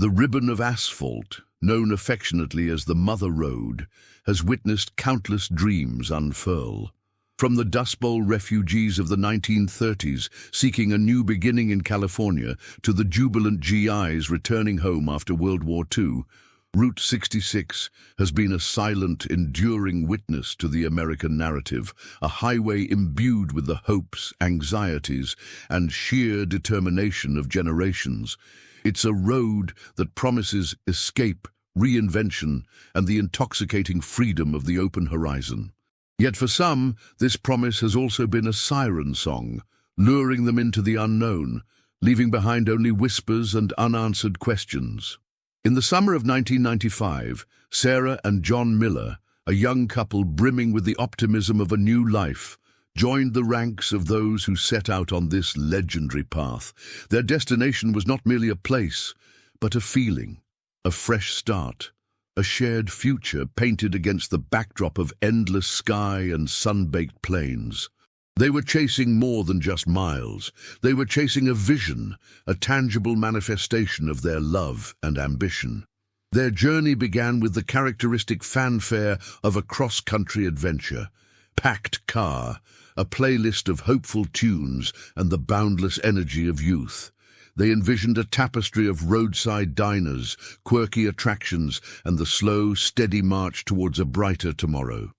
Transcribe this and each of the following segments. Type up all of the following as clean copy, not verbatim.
The ribbon of asphalt, known affectionately as the Mother Road, has witnessed countless dreams unfurl. From the Dust Bowl refugees of the 1930s seeking a new beginning in California to the jubilant GIs returning home after World War II, Route 66 has been a silent, enduring witness to the American narrative, a highway imbued with the hopes, anxieties, and sheer determination of generations. It's a road that promises escape, reinvention, and the intoxicating freedom of the open horizon. Yet for some, this promise has also been a siren song, luring them into the unknown, leaving behind only whispers and unanswered questions. In the summer of 1995, Sarah and John Miller, a young couple brimming with the optimism of a new life, joined the ranks of those who set out on this legendary path. Their destination was not merely a place, but a feeling, a fresh start, a shared future painted against the backdrop of endless sky and sun-baked plains. They were chasing more than just miles. They were chasing a vision, a tangible manifestation of their love and ambition. Their journey began with the characteristic fanfare of a cross-country adventure. Packed car, a playlist of hopeful tunes, and the boundless energy of youth. They envisioned a tapestry of roadside diners, quirky attractions, and the slow, steady march towards a brighter tomorrow.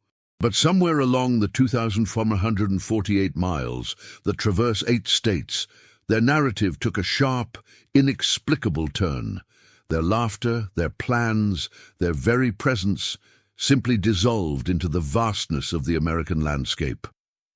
But somewhere along the 2,448 miles that traverse 8 states, their narrative took a sharp, inexplicable turn. Their laughter, their plans, their very presence simply dissolved into the vastness of the American landscape.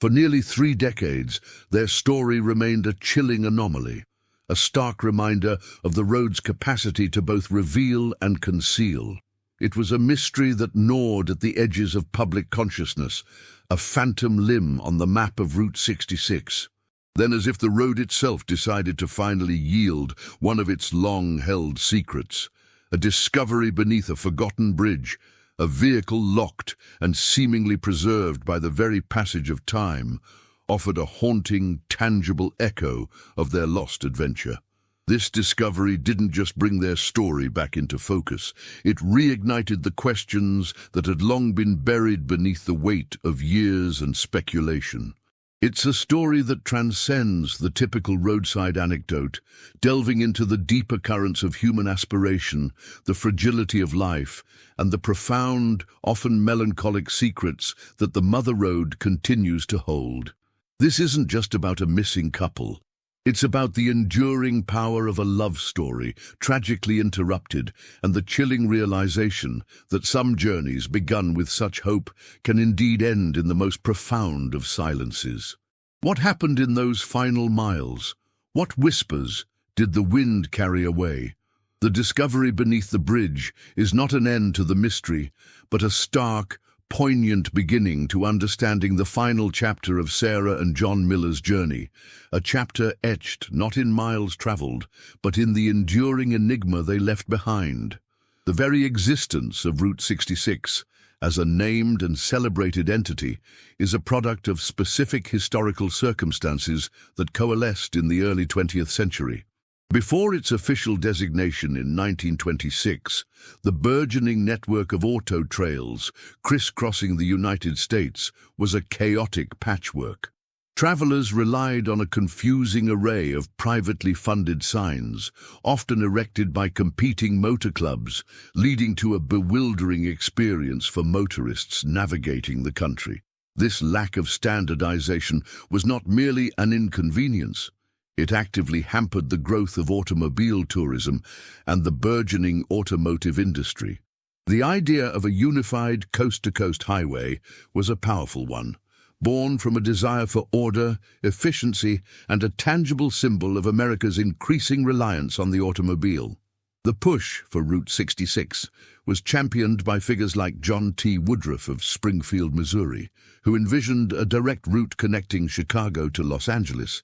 For nearly 3 decades, their story remained a chilling anomaly, a stark reminder of the road's capacity to both reveal and conceal. It was a mystery that gnawed at the edges of public consciousness, a phantom limb on the map of Route 66. Then, as if the road itself decided to finally yield one of its long-held secrets, a discovery beneath a forgotten bridge, a vehicle locked and seemingly preserved by the very passage of time, offered a haunting, tangible echo of their lost adventure. This discovery didn't just bring their story back into focus, it reignited the questions that had long been buried beneath the weight of years and speculation. It's a story that transcends the typical roadside anecdote, delving into the deeper currents of human aspiration, the fragility of life, and the profound, often melancholic secrets that the Mother Road continues to hold. This isn't just about a missing couple. It's about the enduring power of a love story, tragically interrupted, and the chilling realization that some journeys begun with such hope can indeed end in the most profound of silences. What happened in those final miles? What whispers did the wind carry away? The discovery beneath the bridge is not an end to the mystery, but a stark, poignant beginning to understanding the final chapter of Sarah and John Miller's journey, a chapter etched not in miles traveled, but in the enduring enigma they left behind. The very existence of Route 66, as a named and celebrated entity, is a product of specific historical circumstances that coalesced in the early 20th century. Before its official designation in 1926, the burgeoning network of auto trails crisscrossing the United States was a chaotic patchwork. Travelers relied on a confusing array of privately funded signs, often erected by competing motor clubs, leading to a bewildering experience for motorists navigating the country. This lack of standardization was not merely an inconvenience. It actively hampered the growth of automobile tourism and the burgeoning automotive industry. The idea of a unified coast-to-coast highway was a powerful one, born from a desire for order, efficiency, and a tangible symbol of America's increasing reliance on the automobile. The push for Route 66 was championed by figures like John T. Woodruff of Springfield, Missouri, who envisioned a direct route connecting Chicago to Los Angeles,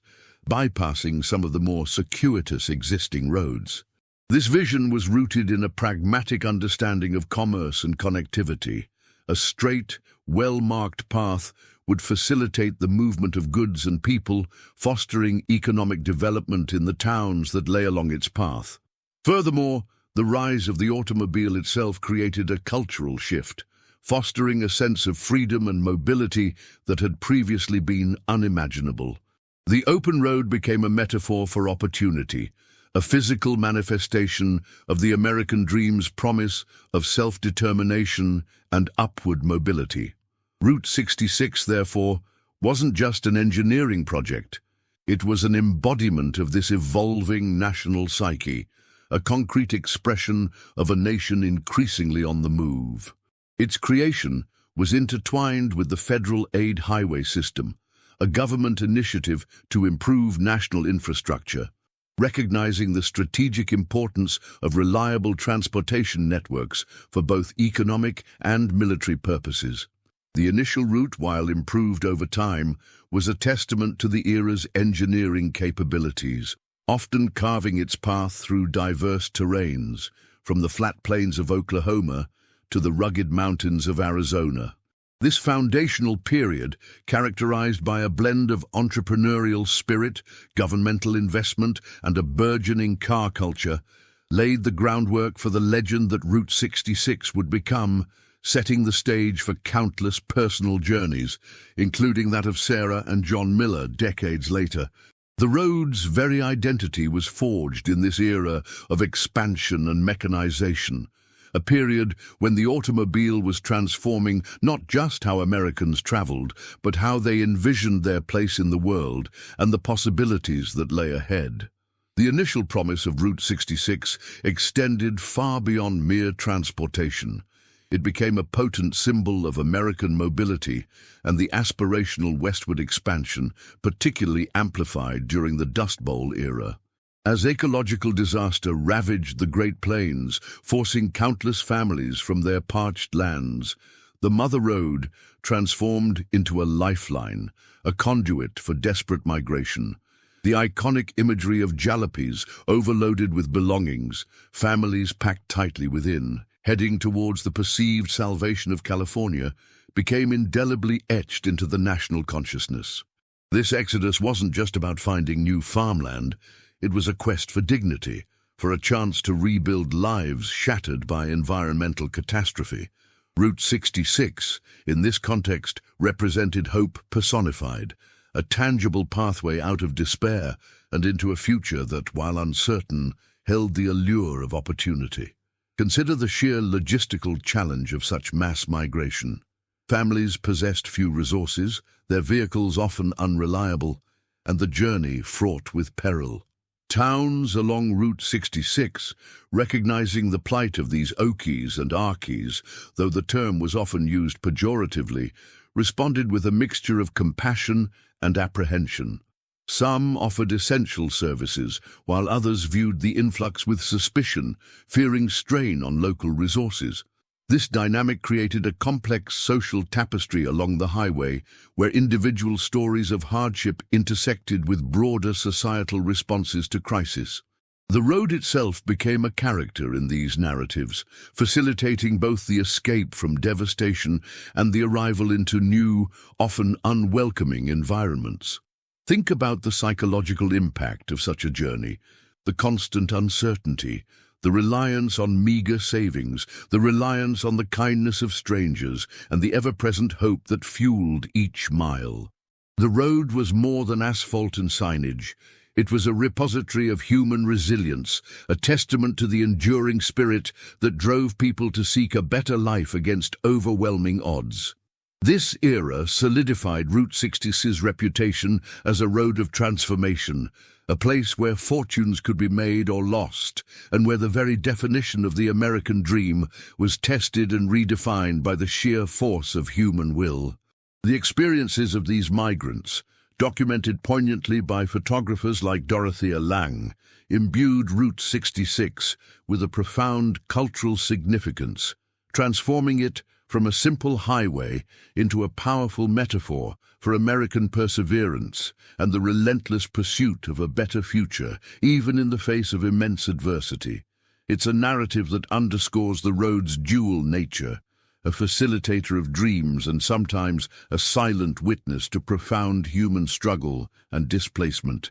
bypassing some of the more circuitous existing roads. This vision was rooted in a pragmatic understanding of commerce and connectivity. A straight, well-marked path would facilitate the movement of goods and people, fostering economic development in the towns that lay along its path. Furthermore, The rise of the automobile itself created a cultural shift, fostering a sense of freedom and mobility that had previously been unimaginable. The open road became a metaphor for opportunity, a physical manifestation of the American dream's promise of self-determination and upward mobility. Route 66, therefore, wasn't just an engineering project. It was an embodiment of this evolving national psyche, a concrete expression of a nation increasingly on the move. Its creation was intertwined with the Federal Aid Highway System, a government initiative to improve national infrastructure, recognizing the strategic importance of reliable transportation networks for both economic and military purposes. The initial route, while improved over time, was a testament to the era's engineering capabilities, often carving its path through diverse terrains, from the flat plains of Oklahoma to the rugged mountains of Arizona. This foundational period, characterized by a blend of entrepreneurial spirit, governmental investment, and a burgeoning car culture, laid the groundwork for the legend that Route 66 would become, setting the stage for countless personal journeys, including that of Sarah and John Miller decades later. The road's very identity was forged in this era of expansion and mechanization, a period when the automobile was transforming not just how Americans traveled, but how they envisioned their place in the world and the possibilities that lay ahead. The initial promise of Route 66 extended far beyond mere transportation. It became a potent symbol of American mobility and the aspirational westward expansion, particularly amplified during the Dust Bowl era. As ecological disaster ravaged the Great Plains, forcing countless families from their parched lands, the Mother Road transformed into a lifeline, a conduit for desperate migration. The iconic imagery of jalopies overloaded with belongings, families packed tightly within, heading towards the perceived salvation of California, became indelibly etched into the national consciousness. This exodus wasn't just about finding new farmland. It was a quest for dignity, for a chance to rebuild lives shattered by environmental catastrophe. Route 66, in this context, represented hope personified, a tangible pathway out of despair and into a future that, while uncertain, held the allure of opportunity. Consider the sheer logistical challenge of such mass migration. Families possessed few resources, their vehicles often unreliable, and the journey fraught with peril. Towns along Route 66, recognizing the plight of these Okies and Arkies, though the term was often used pejoratively, responded with a mixture of compassion and apprehension. Some offered essential services, while others viewed the influx with suspicion, fearing strain on local resources. This dynamic created a complex social tapestry along the highway, where individual stories of hardship intersected with broader societal responses to crisis. The road itself became a character in these narratives, facilitating both the escape from devastation and the arrival into new, often unwelcoming environments. Think about the psychological impact of such a journey, the constant uncertainty, the reliance on meager savings, the reliance on the kindness of strangers, and the ever-present hope that fueled each mile. The road was more than asphalt and signage. It was a repository of human resilience, a testament to the enduring spirit that drove people to seek a better life against overwhelming odds. This era solidified Route 66's reputation as a road of transformation, a place where fortunes could be made or lost, and where the very definition of the American dream was tested and redefined by the sheer force of human will. The experiences of these migrants, documented poignantly by photographers like Dorothea Lange, imbued Route 66 with a profound cultural significance, transforming it from a simple highway into a powerful metaphor for American perseverance and the relentless pursuit of a better future, even in the face of immense adversity. It's a narrative that underscores the road's dual nature, a facilitator of dreams and sometimes a silent witness to profound human struggle and displacement.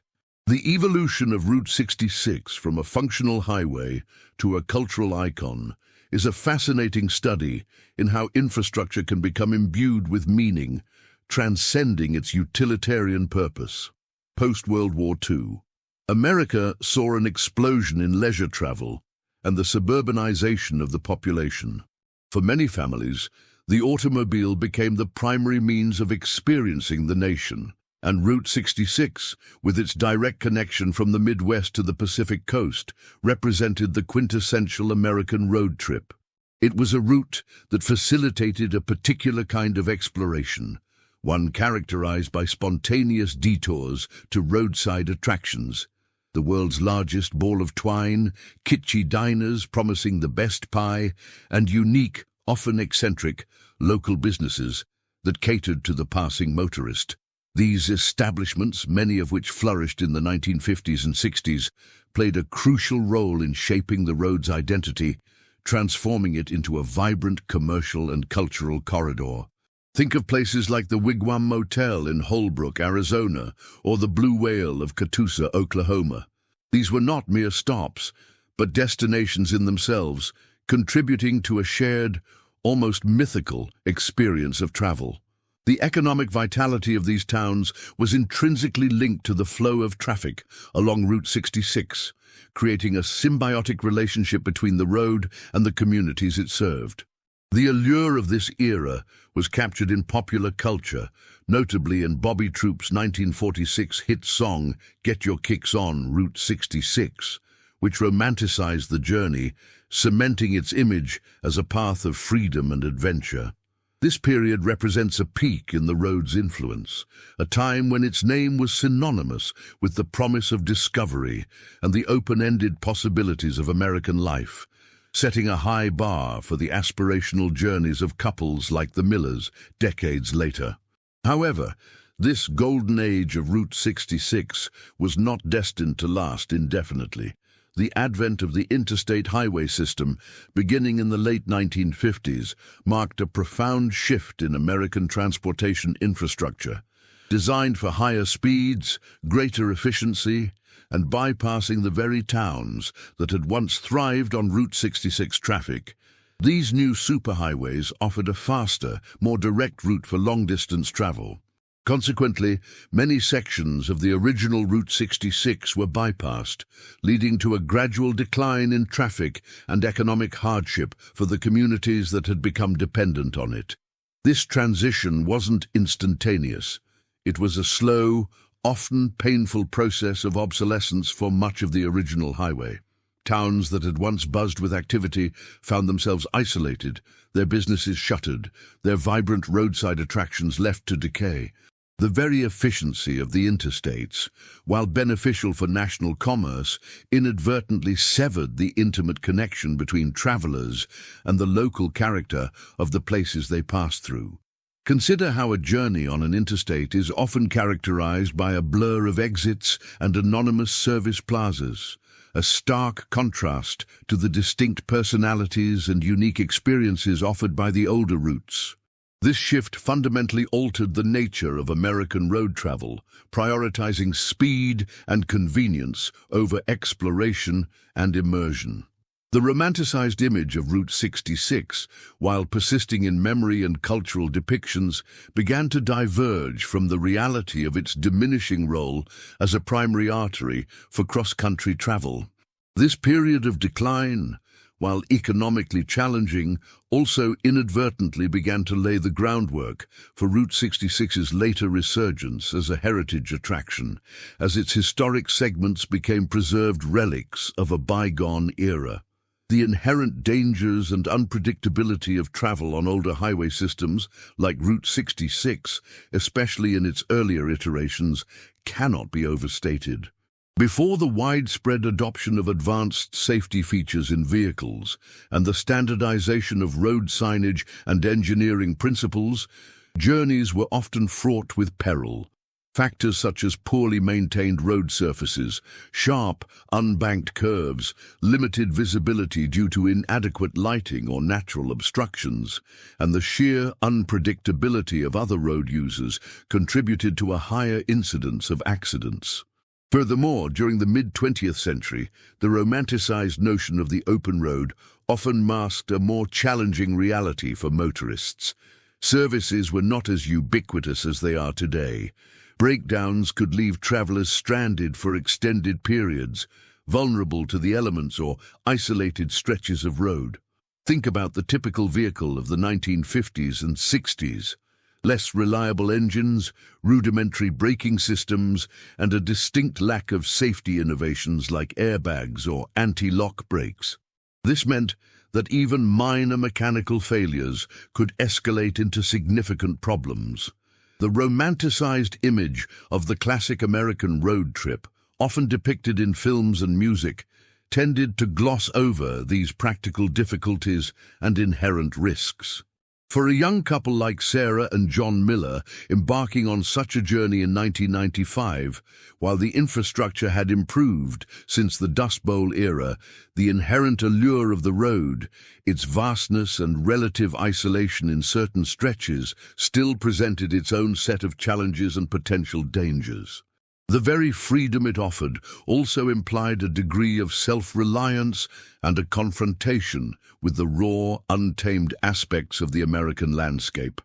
The evolution of Route 66 from a functional highway to a cultural icon is a fascinating study in how infrastructure can become imbued with meaning, transcending its utilitarian purpose. Post-World War II, America saw an explosion in leisure travel and the suburbanization of the population. For many families, the automobile became the primary means of experiencing the nation, and Route 66, with its direct connection from the Midwest to the Pacific coast, represented the quintessential American road trip. It was a route that facilitated a particular kind of exploration, one characterized by spontaneous detours to roadside attractions. The world's largest ball of twine, kitschy diners promising the best pie, and unique, often eccentric, local businesses that catered to the passing motorist. These establishments, many of which flourished in the 1950s and 60s, played a crucial role in shaping the road's identity, transforming it into a vibrant commercial and cultural corridor. Think of places like the Wigwam Motel in Holbrook, Arizona, or the Blue Whale of Catoosa, Oklahoma. These were not mere stops, but destinations in themselves, contributing to a shared, almost mythical experience of travel. The economic vitality of these towns was intrinsically linked to the flow of traffic along Route 66, creating a symbiotic relationship between the road and the communities it served. The allure of this era was captured in popular culture, notably in Bobby Troupe's 1946 hit song, Get Your Kicks On, Route 66, which romanticized the journey, cementing its image as a path of freedom and adventure. This period represents a peak in the road's influence, a time when its name was synonymous with the promise of discovery and the open-ended possibilities of American life, setting a high bar for the aspirational journeys of couples like the Millers decades later. However, this golden age of Route 66 was not destined to last indefinitely. The advent of the interstate highway system, beginning in the late 1950s, marked a profound shift in American transportation infrastructure. Designed for higher speeds, greater efficiency, and bypassing the very towns that had once thrived on Route 66 traffic, these new superhighways offered a faster, more direct route for long-distance travel. Consequently, many sections of the original Route 66 were bypassed, leading to a gradual decline in traffic and economic hardship for the communities that had become dependent on it. This transition wasn't instantaneous. It was a slow, often painful process of obsolescence for much of the original highway. Towns that had once buzzed with activity found themselves isolated, their businesses shuttered, their vibrant roadside attractions left to decay. The very efficiency of the interstates, while beneficial for national commerce, inadvertently severed the intimate connection between travelers and the local character of the places they passed through. Consider how a journey on an interstate is often characterized by a blur of exits and anonymous service plazas, a stark contrast to the distinct personalities and unique experiences offered by the older routes. This shift fundamentally altered the nature of American road travel, prioritizing speed and convenience over exploration and immersion. The romanticized image of Route 66, while persisting in memory and cultural depictions, began to diverge from the reality of its diminishing role as a primary artery for cross-country travel. This period of decline, while economically challenging, also inadvertently began to lay the groundwork for Route 66's later resurgence as a heritage attraction, as its historic segments became preserved relics of a bygone era. The inherent dangers and unpredictability of travel on older highway systems, like Route 66, especially in its earlier iterations, cannot be overstated. Before the widespread adoption of advanced safety features in vehicles and the standardization of road signage and engineering principles, journeys were often fraught with peril. Factors such as poorly maintained road surfaces, sharp, unbanked curves, limited visibility due to inadequate lighting or natural obstructions, and the sheer unpredictability of other road users contributed to a higher incidence of accidents. Furthermore, during the mid-20th century, the romanticized notion of the open road often masked a more challenging reality for motorists. Services were not as ubiquitous as they are today. Breakdowns could leave travelers stranded for extended periods, vulnerable to the elements or isolated stretches of road. Think about the typical vehicle of the 1950s and 60s. Less reliable engines, rudimentary braking systems, and a distinct lack of safety innovations like airbags or anti-lock brakes. This meant that even minor mechanical failures could escalate into significant problems. The romanticized image of the classic American road trip, often depicted in films and music, tended to gloss over these practical difficulties and inherent risks. For a young couple like Sarah and John Miller embarking on such a journey in 1995, while the infrastructure had improved since the Dust Bowl era, the inherent allure of the road, its vastness and relative isolation in certain stretches, still presented its own set of challenges and potential dangers. The very freedom it offered also implied a degree of self-reliance and a confrontation with the raw, untamed aspects of the American landscape,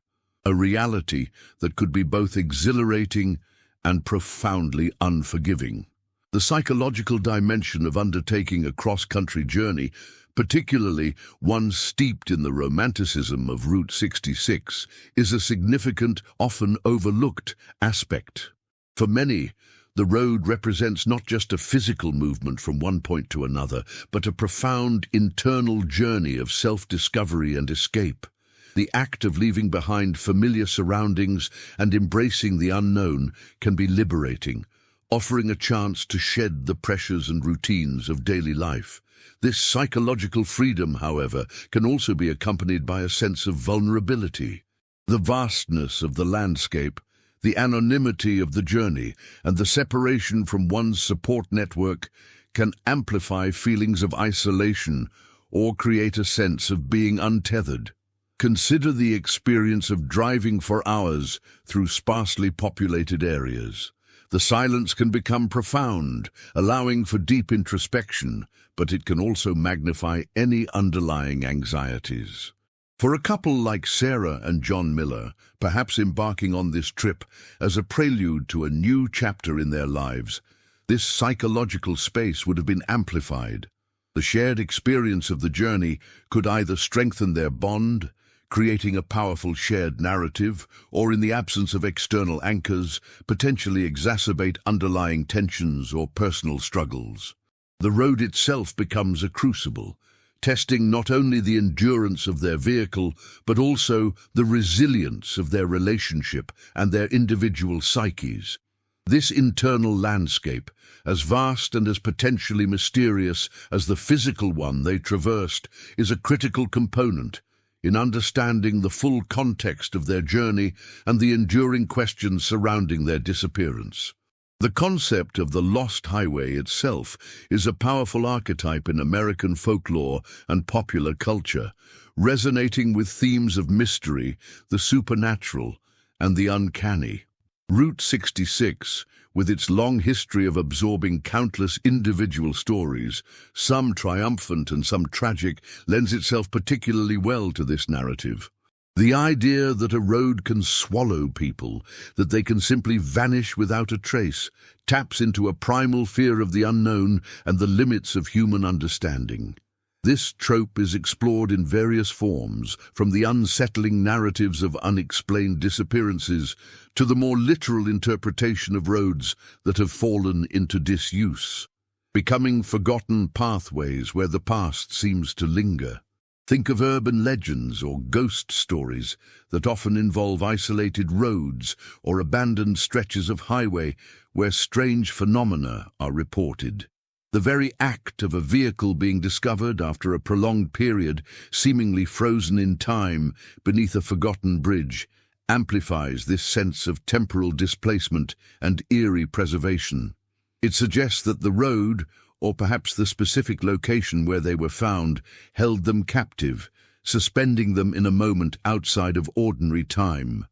a reality that could be both exhilarating and profoundly unforgiving. The psychological dimension of undertaking a cross-country journey, particularly one steeped in the romanticism of Route 66, is a significant, often overlooked aspect. For many, the road represents not just a physical movement from one point to another, but a profound internal journey of self-discovery and escape. The act of leaving behind familiar surroundings and embracing the unknown can be liberating, offering a chance to shed the pressures and routines of daily life. This psychological freedom, however, can also be accompanied by a sense of vulnerability. The vastness of the landscape, the anonymity of the journey, and the separation from one's support network can amplify feelings of isolation or create a sense of being untethered. Consider the experience of driving for hours through sparsely populated areas. The silence can become profound, allowing for deep introspection, but it can also magnify any underlying anxieties. For a couple like Sarah and John Miller, perhaps embarking on this trip as a prelude to a new chapter in their lives, this psychological space would have been amplified. The shared experience of the journey could either strengthen their bond, creating a powerful shared narrative, or in the absence of external anchors, potentially exacerbate underlying tensions or personal struggles. The road itself becomes a crucible, testing not only the endurance of their vehicle, but also the resilience of their relationship and their individual psyches. This internal landscape, as vast and as potentially mysterious as the physical one they traversed, is a critical component in understanding the full context of their journey and the enduring questions surrounding their disappearance. The concept of the Lost Highway itself is a powerful archetype in American folklore and popular culture, resonating with themes of mystery, the supernatural, and the uncanny. Route 66, with its long history of absorbing countless individual stories, some triumphant and some tragic, lends itself particularly well to this narrative. The idea that a road can swallow people, that they can simply vanish without a trace, taps into a primal fear of the unknown and the limits of human understanding. This trope is explored in various forms, from the unsettling narratives of unexplained disappearances to the more literal interpretation of roads that have fallen into disuse, becoming forgotten pathways where the past seems to linger. Think of urban legends or ghost stories that often involve isolated roads or abandoned stretches of highway where strange phenomena are reported. The very act of a vehicle being discovered after a prolonged period, seemingly frozen in time beneath a forgotten bridge, amplifies this sense of temporal displacement and eerie preservation. It suggests that the road, or perhaps the specific location where they were found, held them captive, suspending them in a moment outside of ordinary time.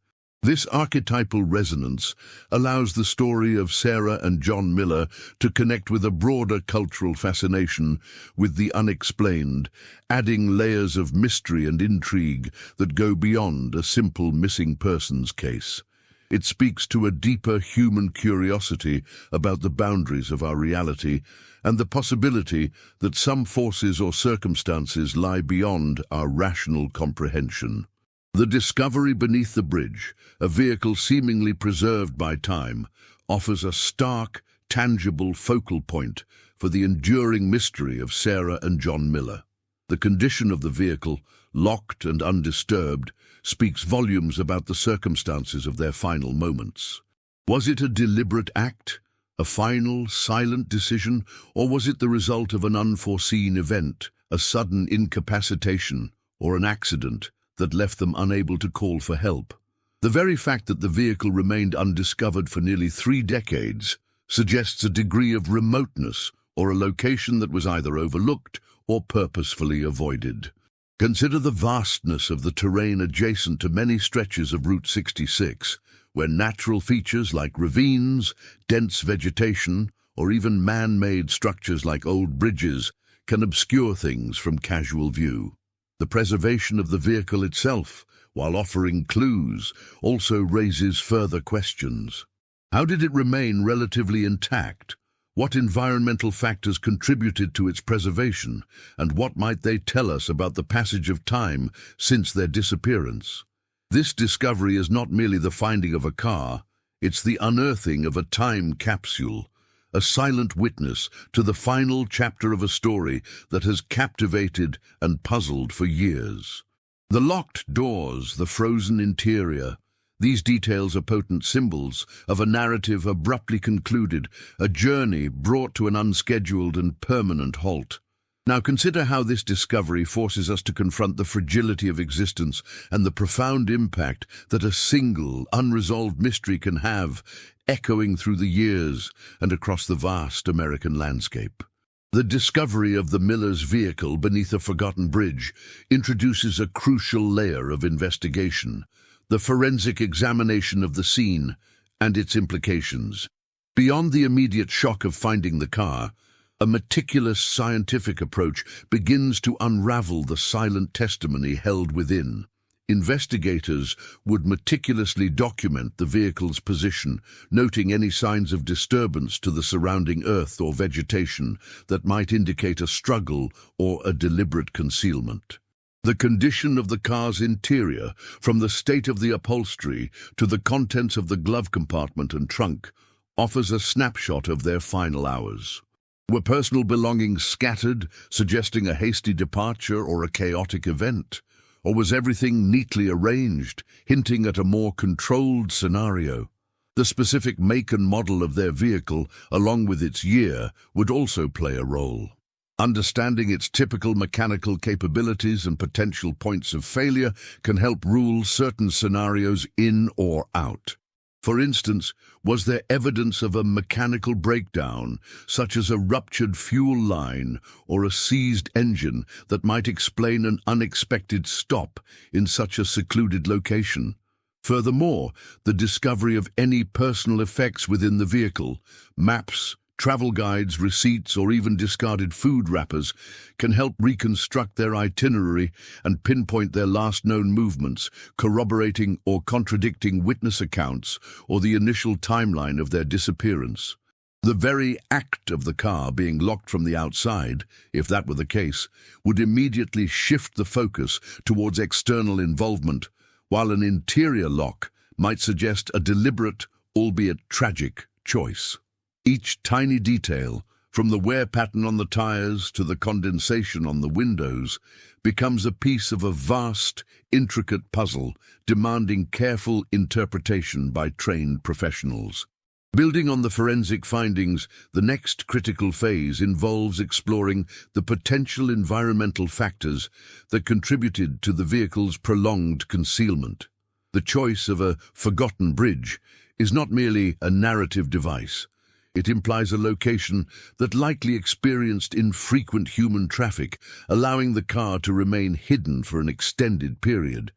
This archetypal resonance allows the story of Sarah and John Miller to connect with a broader cultural fascination with the unexplained, adding layers of mystery and intrigue that go beyond a simple missing persons case. It speaks to a deeper human curiosity about the boundaries of our reality and the possibility that some forces or circumstances lie beyond our rational comprehension. The discovery beneath the bridge, a vehicle seemingly preserved by time, offers a stark, tangible focal point for the enduring mystery of Sarah and John Miller. The condition of the vehicle, locked and undisturbed, speaks volumes about the circumstances of their final moments. Was it a deliberate act, a final, silent decision, or was it the result of an unforeseen event, a sudden incapacitation, or an accident that left them unable to call for help? The very fact that the vehicle remained undiscovered for nearly 3 decades suggests a degree of remoteness or a location that was either overlooked or purposefully avoided. Consider the vastness of the terrain adjacent to many stretches of Route 66, where natural features like ravines, dense vegetation, or even man-made structures like old bridges can obscure things from casual view. The preservation of the vehicle itself, while offering clues, also raises further questions. How did it remain relatively intact? What environmental factors contributed to its preservation, and what might they tell us about the passage of time since their disappearance? This discovery is not merely the finding of a car, it's the unearthing of a time capsule, a silent witness to the final chapter of a story that has captivated and puzzled for years. The locked doors, the frozen interior, these details are potent symbols of a narrative abruptly concluded, a journey brought to an unscheduled and permanent halt. Now consider how this discovery forces us to confront the fragility of existence and the profound impact that a single, unresolved mystery can have, echoing through the years and across the vast American landscape. The discovery of the Miller's vehicle beneath a forgotten bridge introduces a crucial layer of investigation: the forensic examination of the scene and its implications. Beyond the immediate shock of finding the car, a meticulous scientific approach begins to unravel the silent testimony held within. Investigators would meticulously document the vehicle's position, noting any signs of disturbance to the surrounding earth or vegetation that might indicate a struggle or a deliberate concealment. The condition of the car's interior, from the state of the upholstery to the contents of the glove compartment and trunk, offers a snapshot of their final hours. Were personal belongings scattered, suggesting a hasty departure or a chaotic event? Or was everything neatly arranged, hinting at a more controlled scenario? The specific make and model of their vehicle, along with its year, would also play a role. Understanding its typical mechanical capabilities and potential points of failure can help rule certain scenarios in or out. For instance, was there evidence of a mechanical breakdown, such as a ruptured fuel line or a seized engine, that might explain an unexpected stop in such a secluded location? Furthermore, the discovery of any personal effects within the vehicle, maps, travel guides, receipts, or even discarded food wrappers can help reconstruct their itinerary and pinpoint their last known movements, corroborating or contradicting witness accounts or the initial timeline of their disappearance. The very act of the car being locked from the outside, if that were the case, would immediately shift the focus towards external involvement, while an interior lock might suggest a deliberate, albeit tragic, choice. Each tiny detail, from the wear pattern on the tires to the condensation on the windows, becomes a piece of a vast, intricate puzzle demanding careful interpretation by trained professionals. Building on the forensic findings, the next critical phase involves exploring the potential environmental factors that contributed to the vehicle's prolonged concealment. The choice of a forgotten bridge is not merely a narrative device. It implies a location that likely experienced infrequent human traffic, allowing the car to remain hidden for an extended period.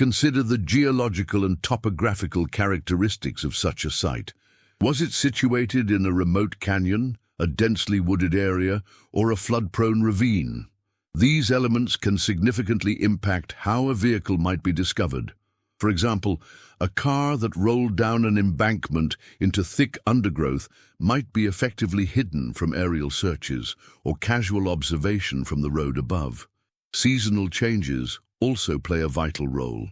Consider the geological and topographical characteristics of such a site. Was it situated in a remote canyon, a densely wooded area, or a flood-prone ravine? These elements can significantly impact how a vehicle might be discovered. For example, a car that rolled down an embankment into thick undergrowth might be effectively hidden from aerial searches or casual observation from the road above. Seasonal changes also play a vital role.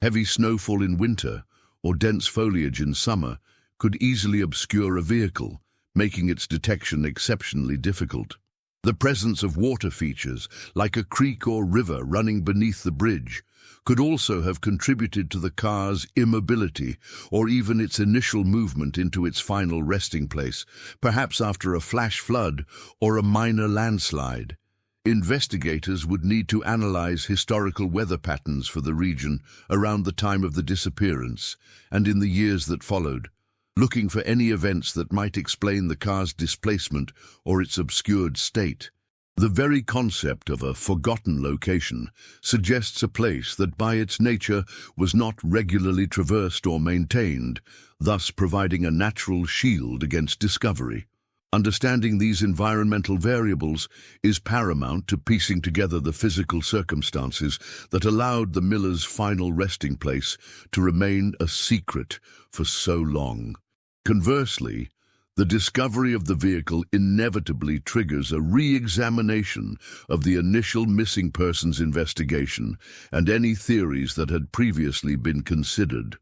Heavy snowfall in winter or dense foliage in summer could easily obscure a vehicle, making its detection exceptionally difficult. The presence of water features, like a creek or river running beneath the bridge, could also have contributed to the car's immobility or even its initial movement into its final resting place, perhaps after a flash flood or a minor landslide. Investigators would need to analyze historical weather patterns for the region around the time of the disappearance and in the years that followed, looking for any events that might explain the car's displacement or its obscured state. The very concept of a forgotten location suggests a place that by its nature was not regularly traversed or maintained, thus providing a natural shield against discovery. Understanding these environmental variables is paramount to piecing together the physical circumstances that allowed the miller's final resting place to remain a secret for so long. Conversely, the discovery of the vehicle inevitably triggers a re-examination of the initial missing persons investigation and any theories that had previously been considered.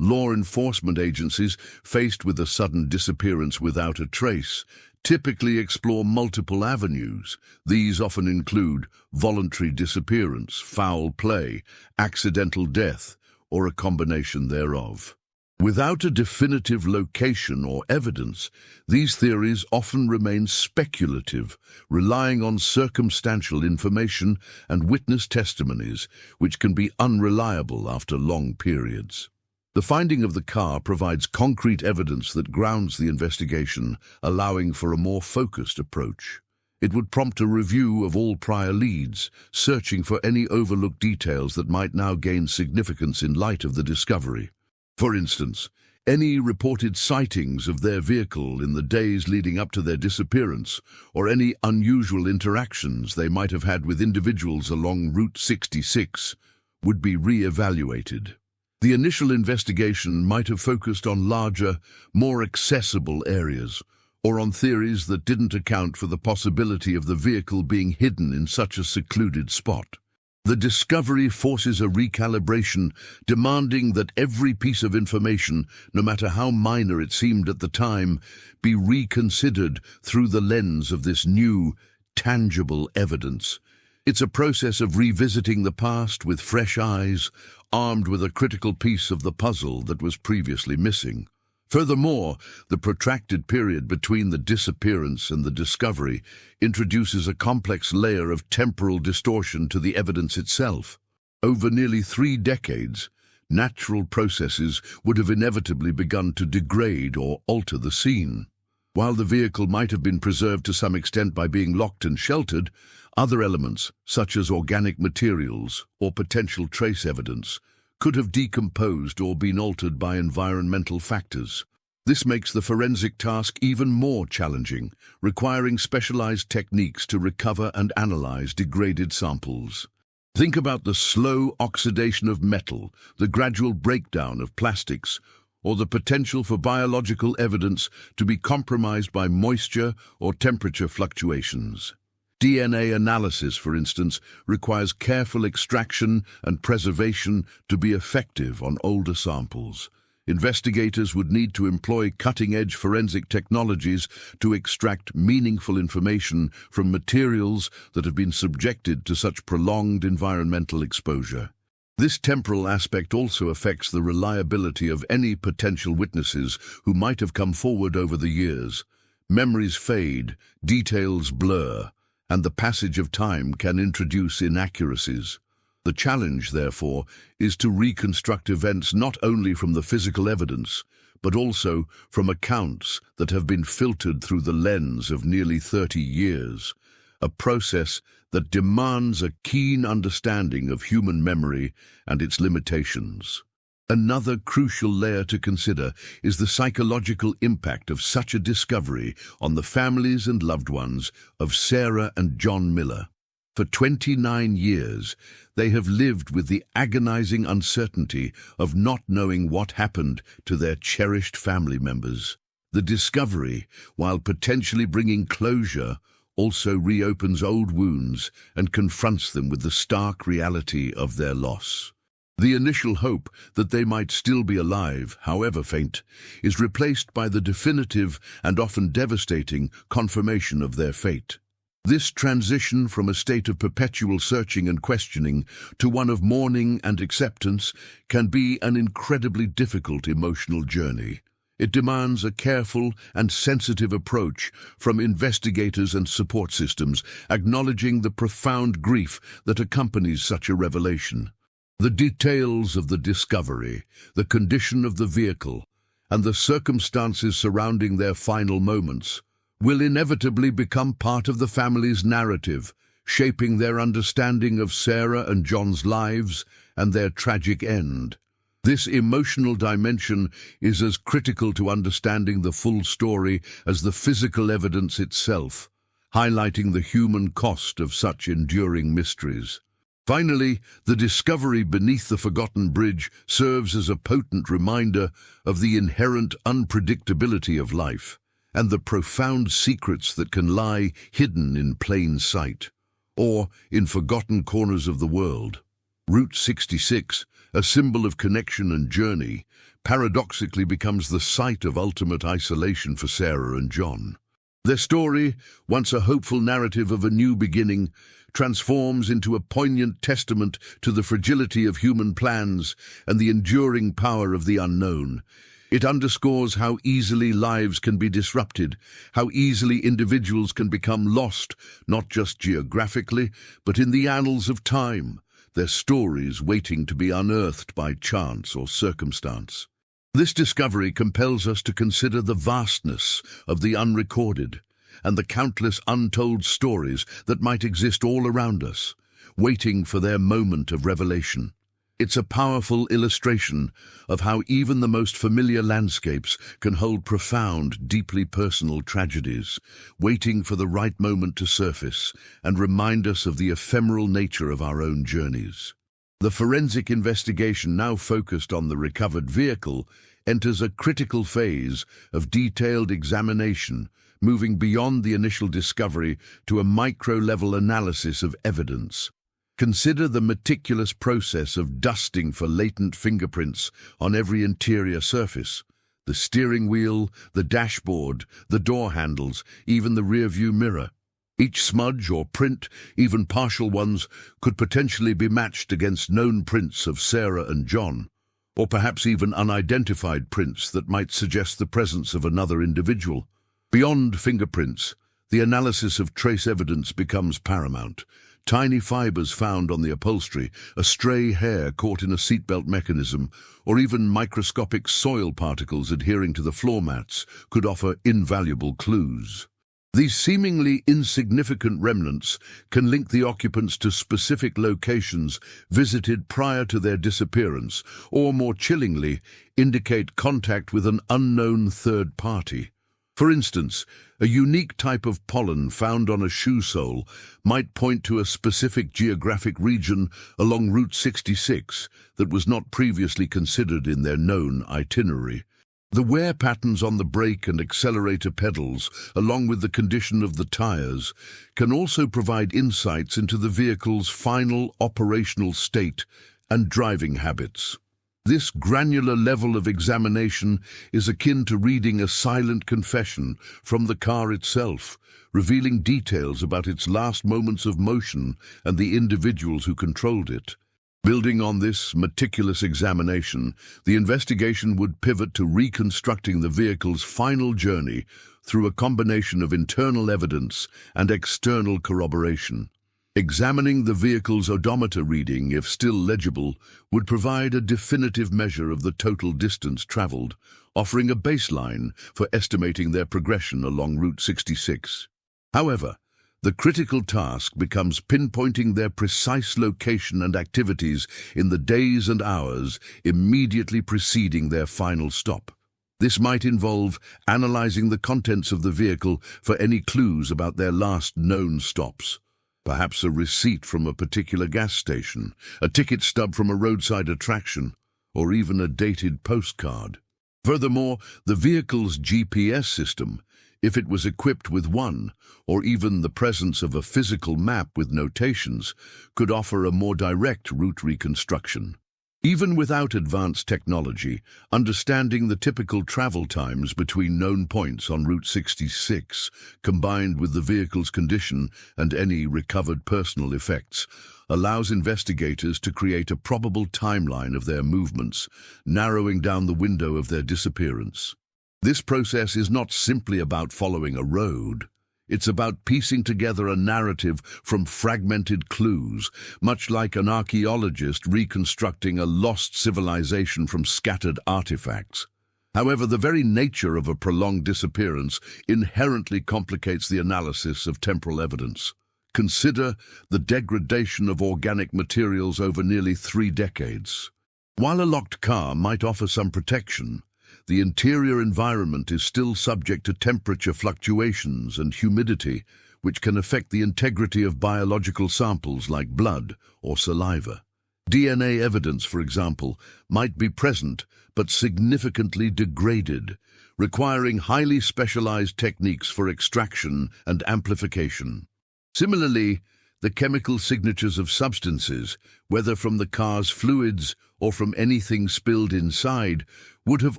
Law enforcement agencies faced with a sudden disappearance without a trace typically explore multiple avenues. These often include voluntary disappearance, foul play, accidental death, or a combination thereof. Without a definitive location or evidence, these theories often remain speculative, relying on circumstantial information and witness testimonies, which can be unreliable after long periods. The finding of the car provides concrete evidence that grounds the investigation, allowing for a more focused approach. It would prompt a review of all prior leads, searching for any overlooked details that might now gain significance in light of the discovery. For instance, any reported sightings of their vehicle in the days leading up to their disappearance, or any unusual interactions they might have had with individuals along Route 66, would be re-evaluated. The initial investigation might have focused on larger, more accessible areas, or on theories that didn't account for the possibility of the vehicle being hidden in such a secluded spot. The discovery forces a recalibration, demanding that every piece of information, no matter how minor it seemed at the time, be reconsidered through the lens of this new, tangible evidence. It's a process of revisiting the past with fresh eyes, armed with a critical piece of the puzzle that was previously missing. Furthermore, the protracted period between the disappearance and the discovery introduces a complex layer of temporal distortion to the evidence itself. Over nearly 3 decades, natural processes would have inevitably begun to degrade or alter the scene. While the vehicle might have been preserved to some extent by being locked and sheltered, other elements, such as organic materials or potential trace evidence, could have decomposed or been altered by environmental factors. This makes the forensic task even more challenging, requiring specialized techniques to recover and analyze degraded samples. Think about the slow oxidation of metal, the gradual breakdown of plastics, or the potential for biological evidence to be compromised by moisture or temperature fluctuations. DNA analysis, for instance, requires careful extraction and preservation to be effective on older samples. Investigators would need to employ cutting-edge forensic technologies to extract meaningful information from materials that have been subjected to such prolonged environmental exposure. This temporal aspect also affects the reliability of any potential witnesses who might have come forward over the years. Memories fade, details blur, and the passage of time can introduce inaccuracies. The challenge, therefore, is to reconstruct events not only from the physical evidence, but also from accounts that have been filtered through the lens of nearly 30 years, a process that demands a keen understanding of human memory and its limitations. Another crucial layer to consider is the psychological impact of such a discovery on the families and loved ones of Sarah and John Miller. For 29 years, they have lived with the agonizing uncertainty of not knowing what happened to their cherished family members. The discovery, while potentially bringing closure, also reopens old wounds and confronts them with the stark reality of their loss. The initial hope that they might still be alive, however faint, is replaced by the definitive and often devastating confirmation of their fate. This transition from a state of perpetual searching and questioning to one of mourning and acceptance can be an incredibly difficult emotional journey. It demands a careful and sensitive approach from investigators and support systems, acknowledging the profound grief that accompanies such a revelation. The details of the discovery, the condition of the vehicle, and the circumstances surrounding their final moments will inevitably become part of the family's narrative, shaping their understanding of Sarah and John's lives and their tragic end. This emotional dimension is as critical to understanding the full story as the physical evidence itself, highlighting the human cost of such enduring mysteries. Finally, the discovery beneath the forgotten bridge serves as a potent reminder of the inherent unpredictability of life and the profound secrets that can lie hidden in plain sight, or in forgotten corners of the world. Route 66, a symbol of connection and journey, paradoxically becomes the site of ultimate isolation for Sarah and John. Their story, once a hopeful narrative of a new beginning, transforms into a poignant testament to the fragility of human plans and the enduring power of the unknown. It underscores how easily lives can be disrupted, how easily individuals can become lost, not just geographically, but in the annals of time, their stories waiting to be unearthed by chance or circumstance. This discovery compels us to consider the vastness of the unrecorded and the countless untold stories that might exist all around us, waiting for their moment of revelation. It's a powerful illustration of how even the most familiar landscapes can hold profound, deeply personal tragedies, waiting for the right moment to surface and remind us of the ephemeral nature of our own journeys. The forensic investigation, now focused on the recovered vehicle, enters a critical phase of detailed examination, moving beyond the initial discovery to a micro-level analysis of evidence. Consider the meticulous process of dusting for latent fingerprints on every interior surface: the steering wheel, the dashboard, the door handles, even the rear-view mirror. Each smudge or print, even partial ones, could potentially be matched against known prints of Sarah and John, or perhaps even unidentified prints that might suggest the presence of another individual. Beyond fingerprints, the analysis of trace evidence becomes paramount. Tiny fibers found on the upholstery, a stray hair caught in a seatbelt mechanism, or even microscopic soil particles adhering to the floor mats could offer invaluable clues. These seemingly insignificant remnants can link the occupants to specific locations visited prior to their disappearance, or more chillingly, indicate contact with an unknown third party. For instance, a unique type of pollen found on a shoe sole might point to a specific geographic region along Route 66 that was not previously considered in their known itinerary. The wear patterns on the brake and accelerator pedals, along with the condition of the tires, can also provide insights into the vehicle's final operational state and driving habits. This granular level of examination is akin to reading a silent confession from the car itself, revealing details about its last moments of motion and the individuals who controlled it. Building on this meticulous examination, the investigation would pivot to reconstructing the vehicle's final journey through a combination of internal evidence and external corroboration. Examining the vehicle's odometer reading, if still legible, would provide a definitive measure of the total distance traveled, offering a baseline for estimating their progression along Route 66. However, The critical task becomes pinpointing their precise location and activities in the days and hours immediately preceding their final stop. This might involve analyzing the contents of the vehicle for any clues about their last known stops. Perhaps a receipt from a particular gas station, a ticket stub from a roadside attraction, or even a dated postcard. Furthermore, the vehicle's GPS system, if it was equipped with one, or even the presence of a physical map with notations, could offer a more direct route reconstruction. Even without advanced technology, understanding the typical travel times between known points on Route 66, combined with the vehicle's condition and any recovered personal effects, allows investigators to create a probable timeline of their movements, narrowing down the window of their disappearance. This process is not simply about following a road. It's about piecing together a narrative from fragmented clues, much like an archaeologist reconstructing a lost civilization from scattered artifacts. However, the very nature of a prolonged disappearance inherently complicates the analysis of temporal evidence. Consider the degradation of organic materials over nearly 3 decades. While a locked car might offer some protection, the interior environment is still subject to temperature fluctuations and humidity, which can affect the integrity of biological samples like blood or saliva. DNA evidence, for example, might be present but significantly degraded, requiring highly specialized techniques for extraction and amplification. Similarly, the chemical signatures of substances, whether from the car's fluids or from anything spilled inside, would have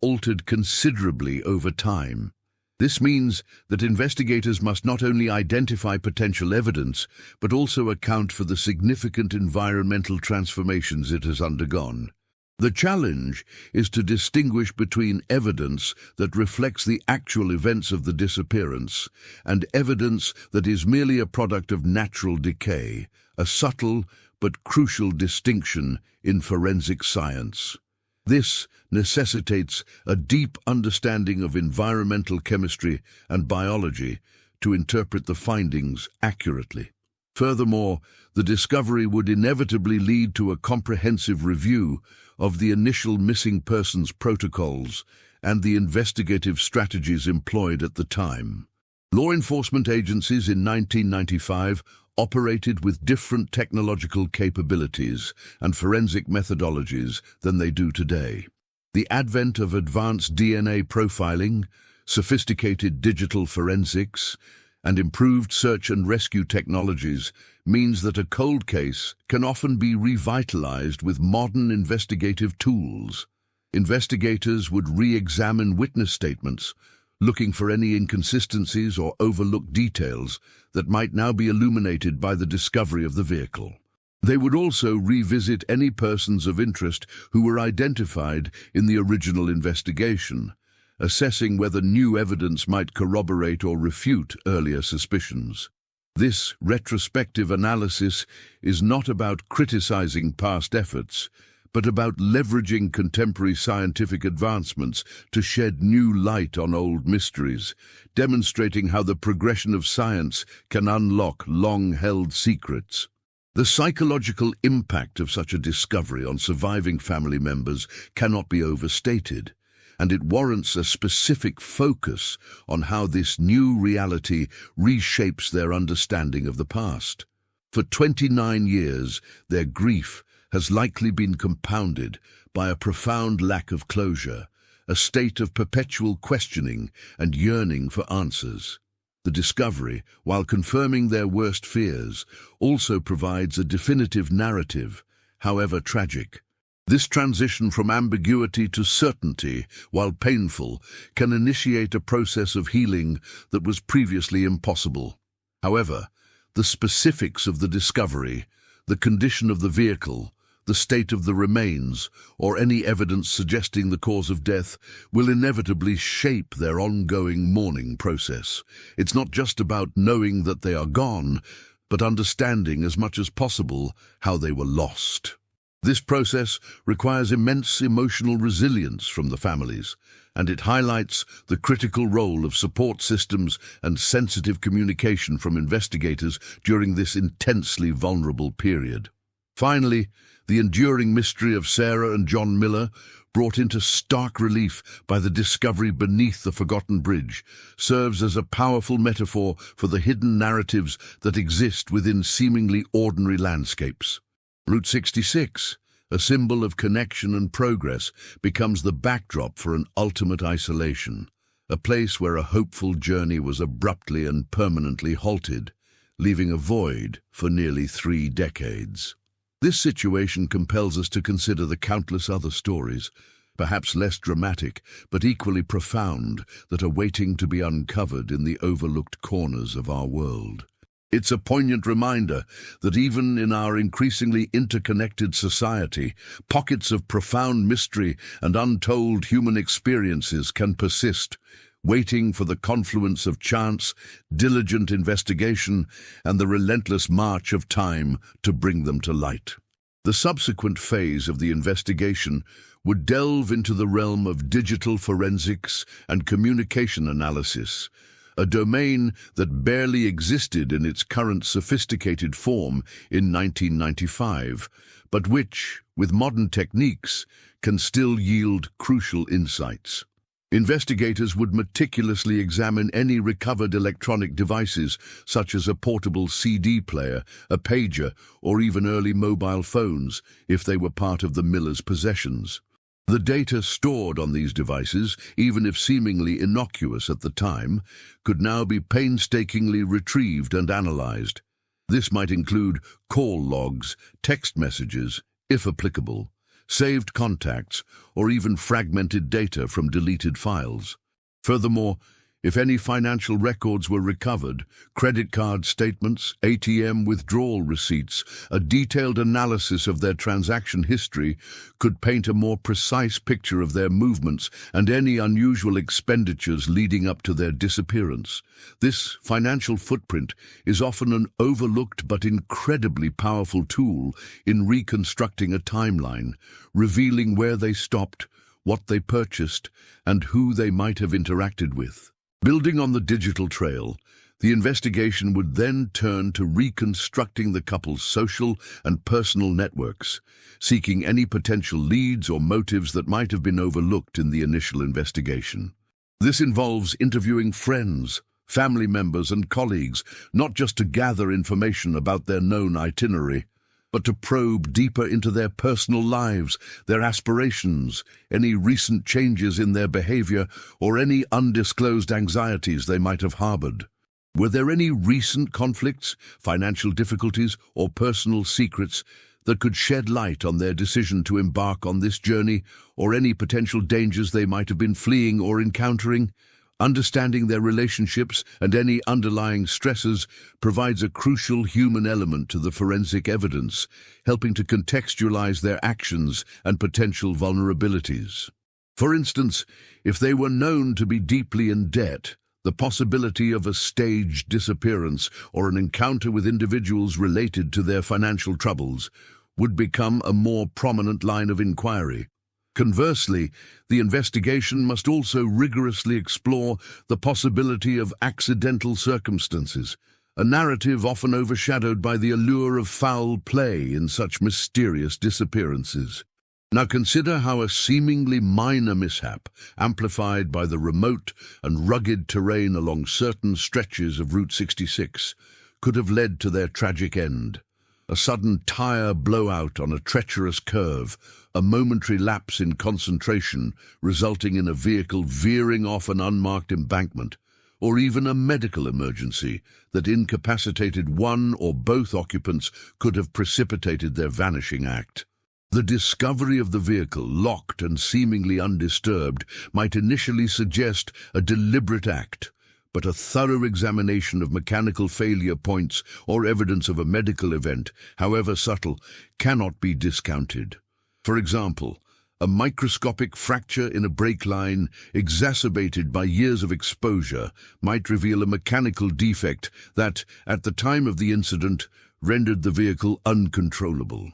altered considerably over time. This means that investigators must not only identify potential evidence, but also account for the significant environmental transformations it has undergone. The challenge is to distinguish between evidence that reflects the actual events of the disappearance and evidence that is merely a product of natural decay, a subtle but crucial distinction in forensic science. This necessitates a deep understanding of environmental chemistry and biology to interpret the findings accurately. Furthermore, the discovery would inevitably lead to a comprehensive review of the initial missing persons protocols and the investigative strategies employed at the time. Law enforcement agencies in 1995 operated with different technological capabilities and forensic methodologies than they do today. The advent of advanced DNA profiling, sophisticated digital forensics, and improved search and rescue technologies means that a cold case can often be revitalized with modern investigative tools. Investigators would re-examine witness statements, looking for any inconsistencies or overlooked details that might now be illuminated by the discovery of the vehicle. They would also revisit any persons of interest who were identified in the original investigation, assessing whether new evidence might corroborate or refute earlier suspicions. This retrospective analysis is not about criticizing past efforts, but about leveraging contemporary scientific advancements to shed new light on old mysteries, demonstrating how the progression of science can unlock long-held secrets. The psychological impact of such a discovery on surviving family members cannot be overstated, and it warrants a specific focus on how this new reality reshapes their understanding of the past. For 29 years, their grief has likely been compounded by a profound lack of closure, a state of perpetual questioning and yearning for answers. The discovery, while confirming their worst fears, also provides a definitive narrative, however tragic. This transition from ambiguity to certainty, while painful, can initiate a process of healing that was previously impossible. However, the specifics of the discovery, the condition of the vehicle, the state of the remains, or any evidence suggesting the cause of death will inevitably shape their ongoing mourning process. It's not just about knowing that they are gone, but understanding as much as possible how they were lost. This process requires immense emotional resilience from the families, and it highlights the critical role of support systems and sensitive communication from investigators during this intensely vulnerable period. Finally, the enduring mystery of Sarah and John Miller, brought into stark relief by the discovery beneath the forgotten bridge, serves as a powerful metaphor for the hidden narratives that exist within seemingly ordinary landscapes. Route 66, a symbol of connection and progress, becomes the backdrop for an ultimate isolation, a place where a hopeful journey was abruptly and permanently halted, leaving a void for nearly 3 decades. This situation compels us to consider the countless other stories, perhaps less dramatic but equally profound, that are waiting to be uncovered in the overlooked corners of our world. It's a poignant reminder that even in our increasingly interconnected society, pockets of profound mystery and untold human experiences can persist, waiting for the confluence of chance, diligent investigation, and the relentless march of time to bring them to light. The subsequent phase of the investigation would delve into the realm of digital forensics and communication analysis, a domain that barely existed in its current sophisticated form in 1995, but which, with modern techniques, can still yield crucial insights. Investigators would meticulously examine any recovered electronic devices, such as a portable CD player, a pager, or even early mobile phones, if they were part of the Millers' possessions. The data stored on these devices, even if seemingly innocuous at the time, could now be painstakingly retrieved and analyzed. This might include call logs, text messages, if applicable, saved contacts, or even fragmented data from deleted files. Furthermore, if any financial records were recovered, credit card statements, ATM withdrawal receipts, a detailed analysis of their transaction history could paint a more precise picture of their movements and any unusual expenditures leading up to their disappearance. This financial footprint is often an overlooked but incredibly powerful tool in reconstructing a timeline, revealing where they stopped, what they purchased, and who they might have interacted with. Building on the digital trail, the investigation would then turn to reconstructing the couple's social and personal networks, seeking any potential leads or motives that might have been overlooked in the initial investigation. This involves interviewing friends, family members, and colleagues, not just to gather information about their known itinerary, but to probe deeper into their personal lives, their aspirations, any recent changes in their behavior, or any undisclosed anxieties they might have harbored. Were there any recent conflicts, financial difficulties, or personal secrets that could shed light on their decision to embark on this journey, or any potential dangers they might have been fleeing or encountering? Understanding their relationships and any underlying stresses provides a crucial human element to the forensic evidence, helping to contextualize their actions and potential vulnerabilities. For instance, if they were known to be deeply in debt, the possibility of a staged disappearance or an encounter with individuals related to their financial troubles would become a more prominent line of inquiry. Conversely, the investigation must also rigorously explore the possibility of accidental circumstances, a narrative often overshadowed by the allure of foul play in such mysterious disappearances. Now consider how a seemingly minor mishap, amplified by the remote and rugged terrain along certain stretches of Route 66, could have led to their tragic end. A sudden tire blowout on a treacherous curve, a momentary lapse in concentration resulting in a vehicle veering off an unmarked embankment, or even a medical emergency that incapacitated one or both occupants could have precipitated their vanishing act. The discovery of the vehicle, locked and seemingly undisturbed, might initially suggest a deliberate act, but a thorough examination of mechanical failure points or evidence of a medical event, however subtle, cannot be discounted. For example, a microscopic fracture in a brake line, exacerbated by years of exposure, might reveal a mechanical defect that, at the time of the incident, rendered the vehicle uncontrollable.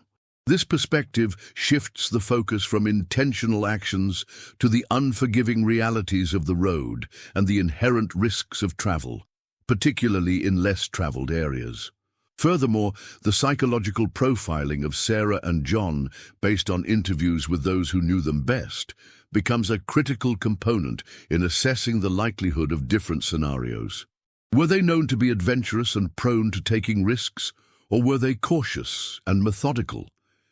This perspective shifts the focus from intentional actions to the unforgiving realities of the road and the inherent risks of travel, particularly in less traveled areas. Furthermore, the psychological profiling of Sarah and John, based on interviews with those who knew them best, becomes a critical component in assessing the likelihood of different scenarios. Were they known to be adventurous and prone to taking risks, or were they cautious and methodical?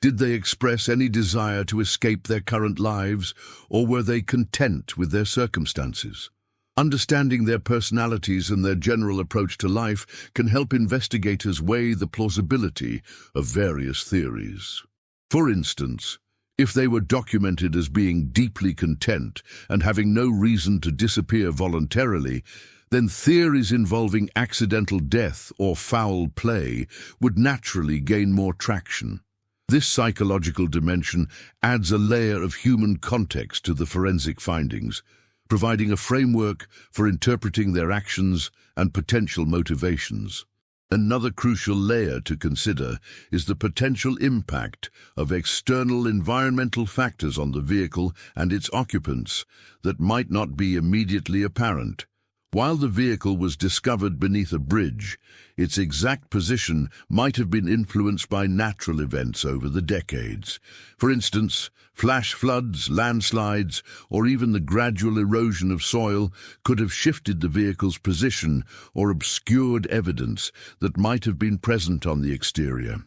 Did they express any desire to escape their current lives, or were they content with their circumstances? Understanding their personalities and their general approach to life can help investigators weigh the plausibility of various theories. For instance, if they were documented as being deeply content and having no reason to disappear voluntarily, then theories involving accidental death or foul play would naturally gain more traction. This psychological dimension adds a layer of human context to the forensic findings, providing a framework for interpreting their actions and potential motivations. Another crucial layer to consider is the potential impact of external environmental factors on the vehicle and its occupants that might not be immediately apparent. While the vehicle was discovered beneath a bridge, its exact position might have been influenced by natural events over the decades. For instance, flash floods, landslides, or even the gradual erosion of soil could have shifted the vehicle's position or obscured evidence that might have been present on the exterior.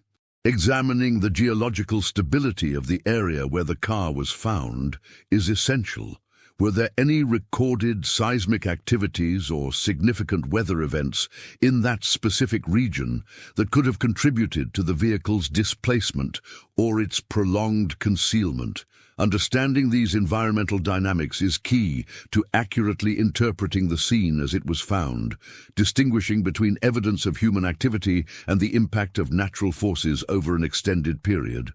Examining the geological stability of the area where the car was found is essential. Were there any recorded seismic activities or significant weather events in that specific region that could have contributed to the vehicle's displacement or its prolonged concealment? Understanding these environmental dynamics is key to accurately interpreting the scene as it was found, distinguishing between evidence of human activity and the impact of natural forces over an extended period.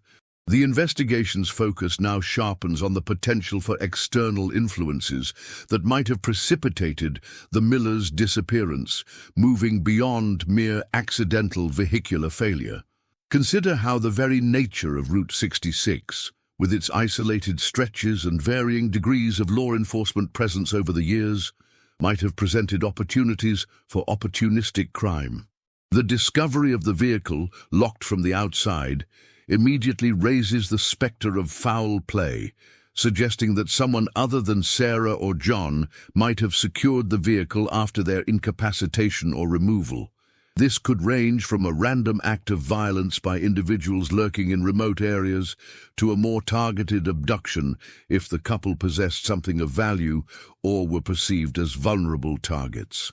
The investigation's focus now sharpens on the potential for external influences that might have precipitated the Miller's disappearance, moving beyond mere accidental vehicular failure. Consider how the very nature of Route 66, with its isolated stretches and varying degrees of law enforcement presence over the years, might have presented opportunities for opportunistic crime. The discovery of the vehicle, locked from the outside, immediately raises the specter of foul play, suggesting that someone other than Sarah or John might have secured the vehicle after their incapacitation or removal. This could range from a random act of violence by individuals lurking in remote areas to a more targeted abduction if the couple possessed something of value or were perceived as vulnerable targets.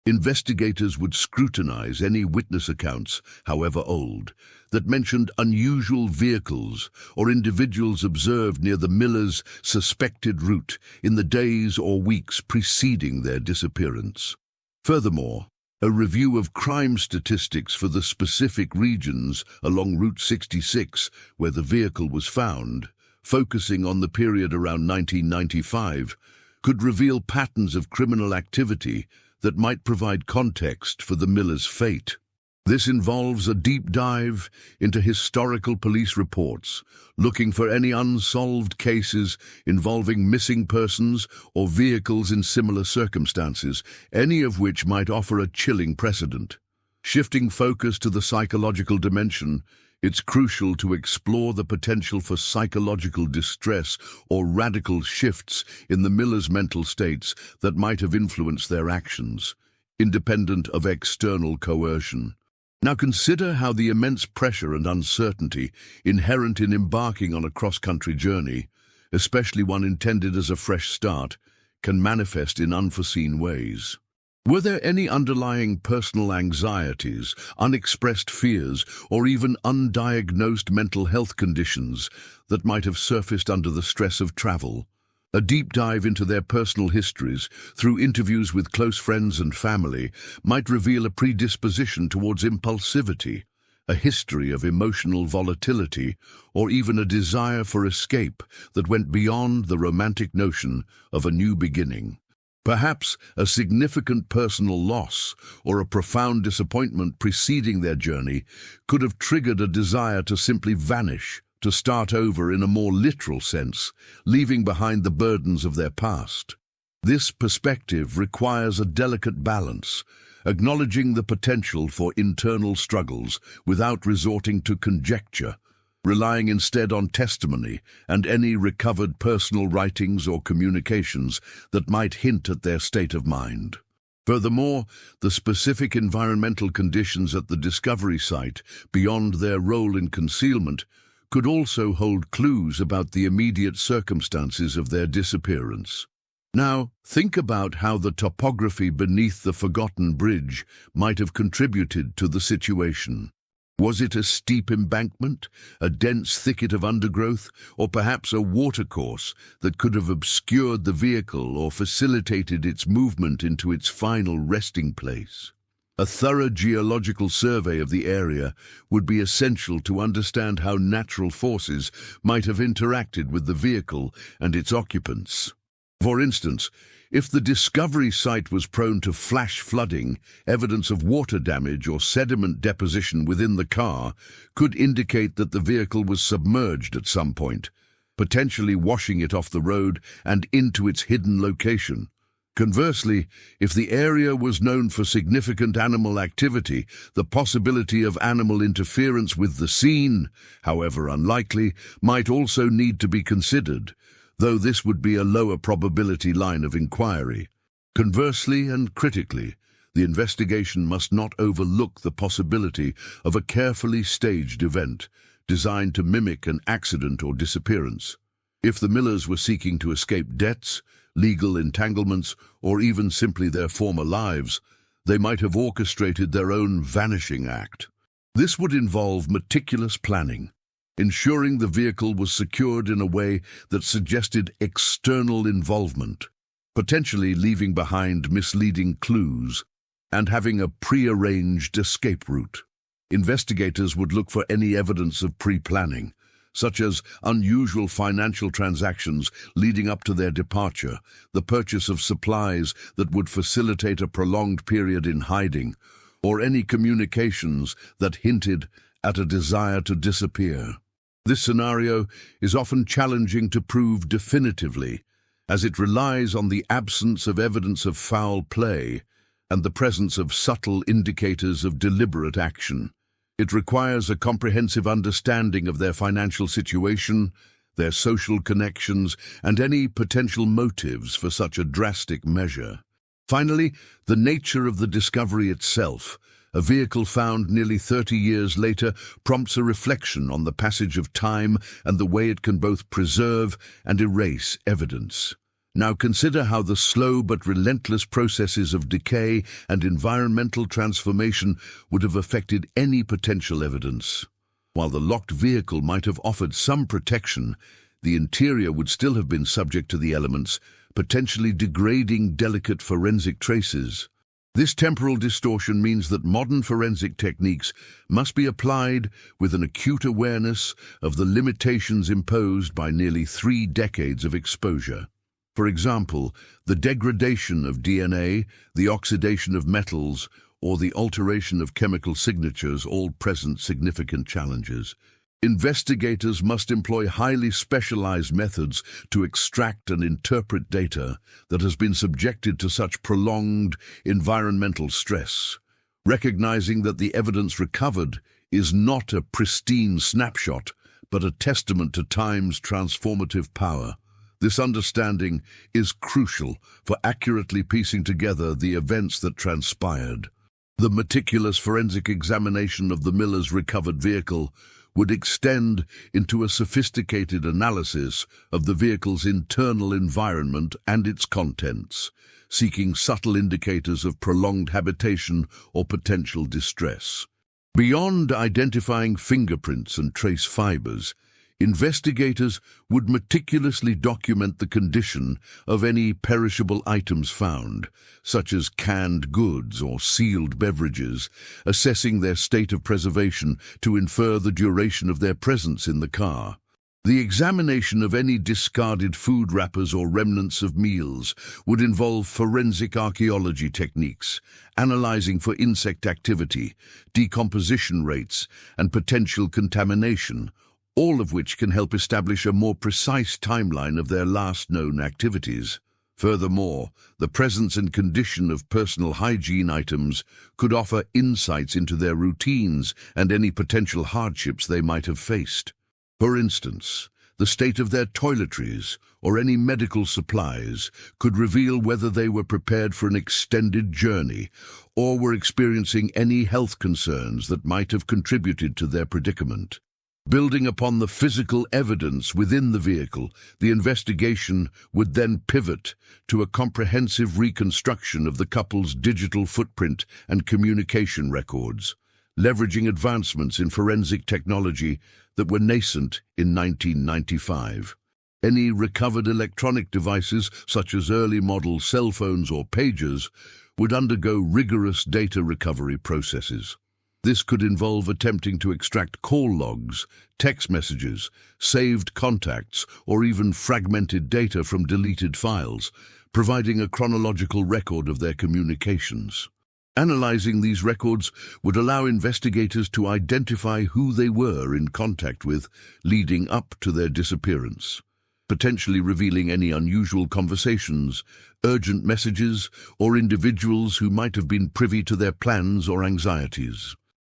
Investigators would scrutinize any witness accounts, however old, that mentioned unusual vehicles or individuals observed near the Miller's suspected route in the days or weeks preceding their disappearance. Furthermore, a review of crime statistics for the specific regions along Route 66 where the vehicle was found, focusing on the period around 1995, could reveal patterns of criminal activity that might provide context for the Miller's fate. This involves a deep dive into historical police reports, looking for any unsolved cases involving missing persons or vehicles in similar circumstances, any of which might offer a chilling precedent. Shifting focus to the psychological dimension, it's crucial to explore the potential for psychological distress or radical shifts in the Miller's mental states that might have influenced their actions, independent of external coercion. Now consider how the immense pressure and uncertainty inherent in embarking on a cross-country journey, especially one intended as a fresh start, can manifest in unforeseen ways. Were there any underlying personal anxieties, unexpressed fears, or even undiagnosed mental health conditions that might have surfaced under the stress of travel? A deep dive into their personal histories, through interviews with close friends and family, might reveal a predisposition towards impulsivity, a history of emotional volatility, or even a desire for escape that went beyond the romantic notion of a new beginning. Perhaps a significant personal loss or a profound disappointment preceding their journey could have triggered a desire to simply vanish to start over in a more literal sense, leaving behind the burdens of their past. This perspective requires a delicate balance, acknowledging the potential for internal struggles without resorting to conjecture, relying instead on testimony and any recovered personal writings or communications that might hint at their state of mind. Furthermore, the specific environmental conditions at the discovery site, beyond their role in concealment, could also hold clues about the immediate circumstances of their disappearance. Now, think about how the topography beneath the forgotten bridge might have contributed to the situation. Was it a steep embankment, a dense thicket of undergrowth, or perhaps a watercourse that could have obscured the vehicle or facilitated its movement into its final resting place? A thorough geological survey of the area would be essential to understand how natural forces might have interacted with the vehicle and its occupants. For instance, if the discovery site was prone to flash flooding, evidence of water damage or sediment deposition within the car could indicate that the vehicle was submerged at some point, potentially washing it off the road and into its hidden location. Conversely, if the area was known for significant animal activity, the possibility of animal interference with the scene, however unlikely, might also need to be considered, though this would be a lower probability line of inquiry. Conversely and critically, the investigation must not overlook the possibility of a carefully staged event designed to mimic an accident or disappearance. If the Millers were seeking to escape debts, legal entanglements, or even simply their former lives, they might have orchestrated their own vanishing act. This would involve meticulous planning, ensuring the vehicle was secured in a way that suggested external involvement, potentially leaving behind misleading clues, and having a pre-arranged escape route. Investigators would look for any evidence of pre-planning, such as unusual financial transactions leading up to their departure, the purchase of supplies that would facilitate a prolonged period in hiding, or any communications that hinted at a desire to disappear. This scenario is often challenging to prove definitively, as it relies on the absence of evidence of foul play and the presence of subtle indicators of deliberate action. It requires a comprehensive understanding of their financial situation, their social connections, and any potential motives for such a drastic measure. Finally, the nature of the discovery itself, a vehicle found nearly 30 years later, prompts a reflection on the passage of time and the way it can both preserve and erase evidence. Now consider how the slow but relentless processes of decay and environmental transformation would have affected any potential evidence. While the locked vehicle might have offered some protection, the interior would still have been subject to the elements, potentially degrading delicate forensic traces. This temporal distortion means that modern forensic techniques must be applied with an acute awareness of the limitations imposed by nearly 3 decades of exposure. For example, the degradation of DNA, the oxidation of metals, or the alteration of chemical signatures all present significant challenges. Investigators must employ highly specialized methods to extract and interpret data that has been subjected to such prolonged environmental stress, recognizing that the evidence recovered is not a pristine snapshot, but a testament to time's transformative power. This understanding is crucial for accurately piecing together the events that transpired. The meticulous forensic examination of the Millers' recovered vehicle would extend into a sophisticated analysis of the vehicle's internal environment and its contents, seeking subtle indicators of prolonged habitation or potential distress. Beyond identifying fingerprints and trace fibers, investigators would meticulously document the condition of any perishable items found, such as canned goods or sealed beverages, assessing their state of preservation to infer the duration of their presence in the car. The examination of any discarded food wrappers or remnants of meals would involve forensic archaeology techniques, analyzing for insect activity, decomposition rates, and potential contamination, all of which can help establish a more precise timeline of their last known activities. Furthermore, the presence and condition of personal hygiene items could offer insights into their routines and any potential hardships they might have faced. For instance, the state of their toiletries or any medical supplies could reveal whether they were prepared for an extended journey or were experiencing any health concerns that might have contributed to their predicament. Building upon the physical evidence within the vehicle, the investigation would then pivot to a comprehensive reconstruction of the couple's digital footprint and communication records, leveraging advancements in forensic technology that were nascent in 1995. Any recovered electronic devices, such as early model cell phones or pagers, would undergo rigorous data recovery processes. This could involve attempting to extract call logs, text messages, saved contacts, or even fragmented data from deleted files, providing a chronological record of their communications. Analyzing these records would allow investigators to identify who they were in contact with leading up to their disappearance, potentially revealing any unusual conversations, urgent messages, or individuals who might have been privy to their plans or anxieties.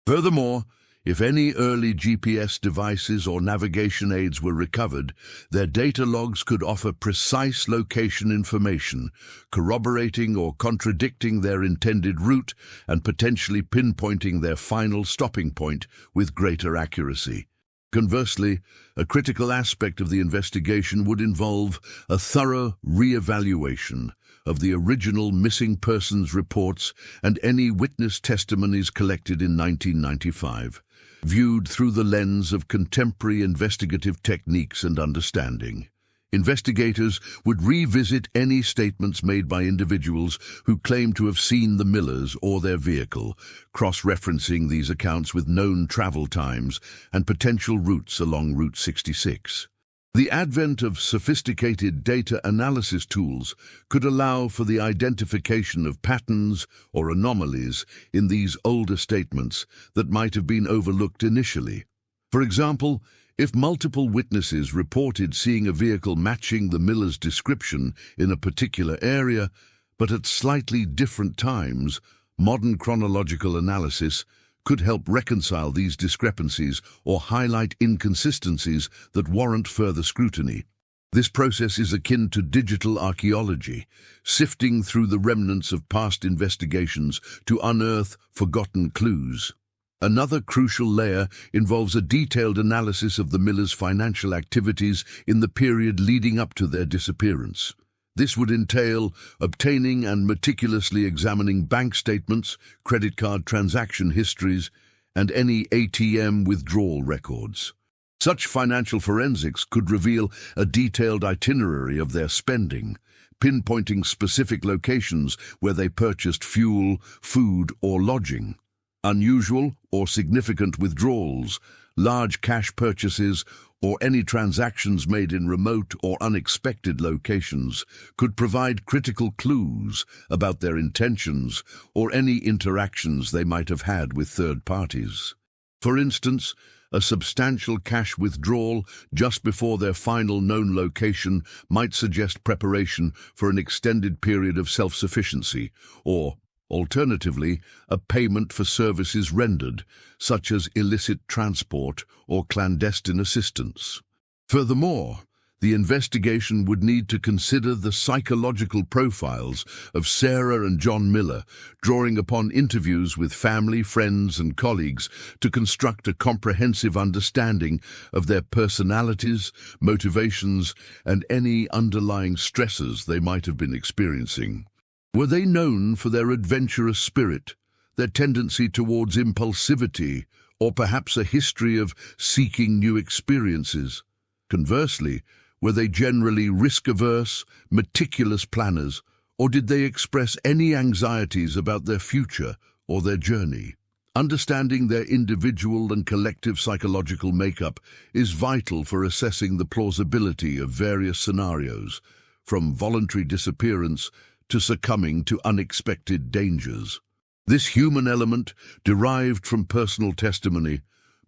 Furthermore, if any early GPS devices or navigation aids were recovered, their data logs could offer precise location information, corroborating or contradicting their intended route and potentially pinpointing their final stopping point with greater accuracy. Conversely, a critical aspect of the investigation would involve a thorough re-evaluation of the original missing persons reports and any witness testimonies collected in 1995, viewed through the lens of contemporary investigative techniques and understanding. Investigators would revisit any statements made by individuals who claim to have seen the Millers or their vehicle, cross-referencing these accounts with known travel times and potential routes along Route 66. The advent of sophisticated data analysis tools could allow for the identification of patterns or anomalies in these older statements that might have been overlooked initially. For example, if multiple witnesses reported seeing a vehicle matching the Miller's description in a particular area, but at slightly different times, modern chronological analysis could help reconcile these discrepancies or highlight inconsistencies that warrant further scrutiny. This process is akin to digital archaeology, sifting through the remnants of past investigations to unearth forgotten clues. Another crucial layer involves a detailed analysis of the Millers' financial activities in the period leading up to their disappearance. This would entail obtaining and meticulously examining bank statements, credit card transaction histories, and any ATM withdrawal records. Such financial forensics could reveal a detailed itinerary of their spending, pinpointing specific locations where they purchased fuel, food, or lodging. Unusual or significant withdrawals, large cash purchases, or any transactions made in remote or unexpected locations could provide critical clues about their intentions or any interactions they might have had with third parties. For instance, a substantial cash withdrawal just before their final known location might suggest preparation for an extended period of self-sufficiency, or alternatively, a payment for services rendered, such as illicit transport or clandestine assistance. Furthermore, the investigation would need to consider the psychological profiles of Sarah and John Miller, drawing upon interviews with family, friends, and colleagues to construct a comprehensive understanding of their personalities, motivations, and any underlying stresses they might have been experiencing. Were they known for their adventurous spirit, their tendency towards impulsivity, or perhaps a history of seeking new experiences? Conversely, were they generally risk-averse, meticulous planners, or did they express any anxieties about their future or their journey? Understanding their individual and collective psychological makeup is vital for assessing the plausibility of various scenarios, from voluntary disappearance to succumbing to unexpected dangers. This human element, derived from personal testimony,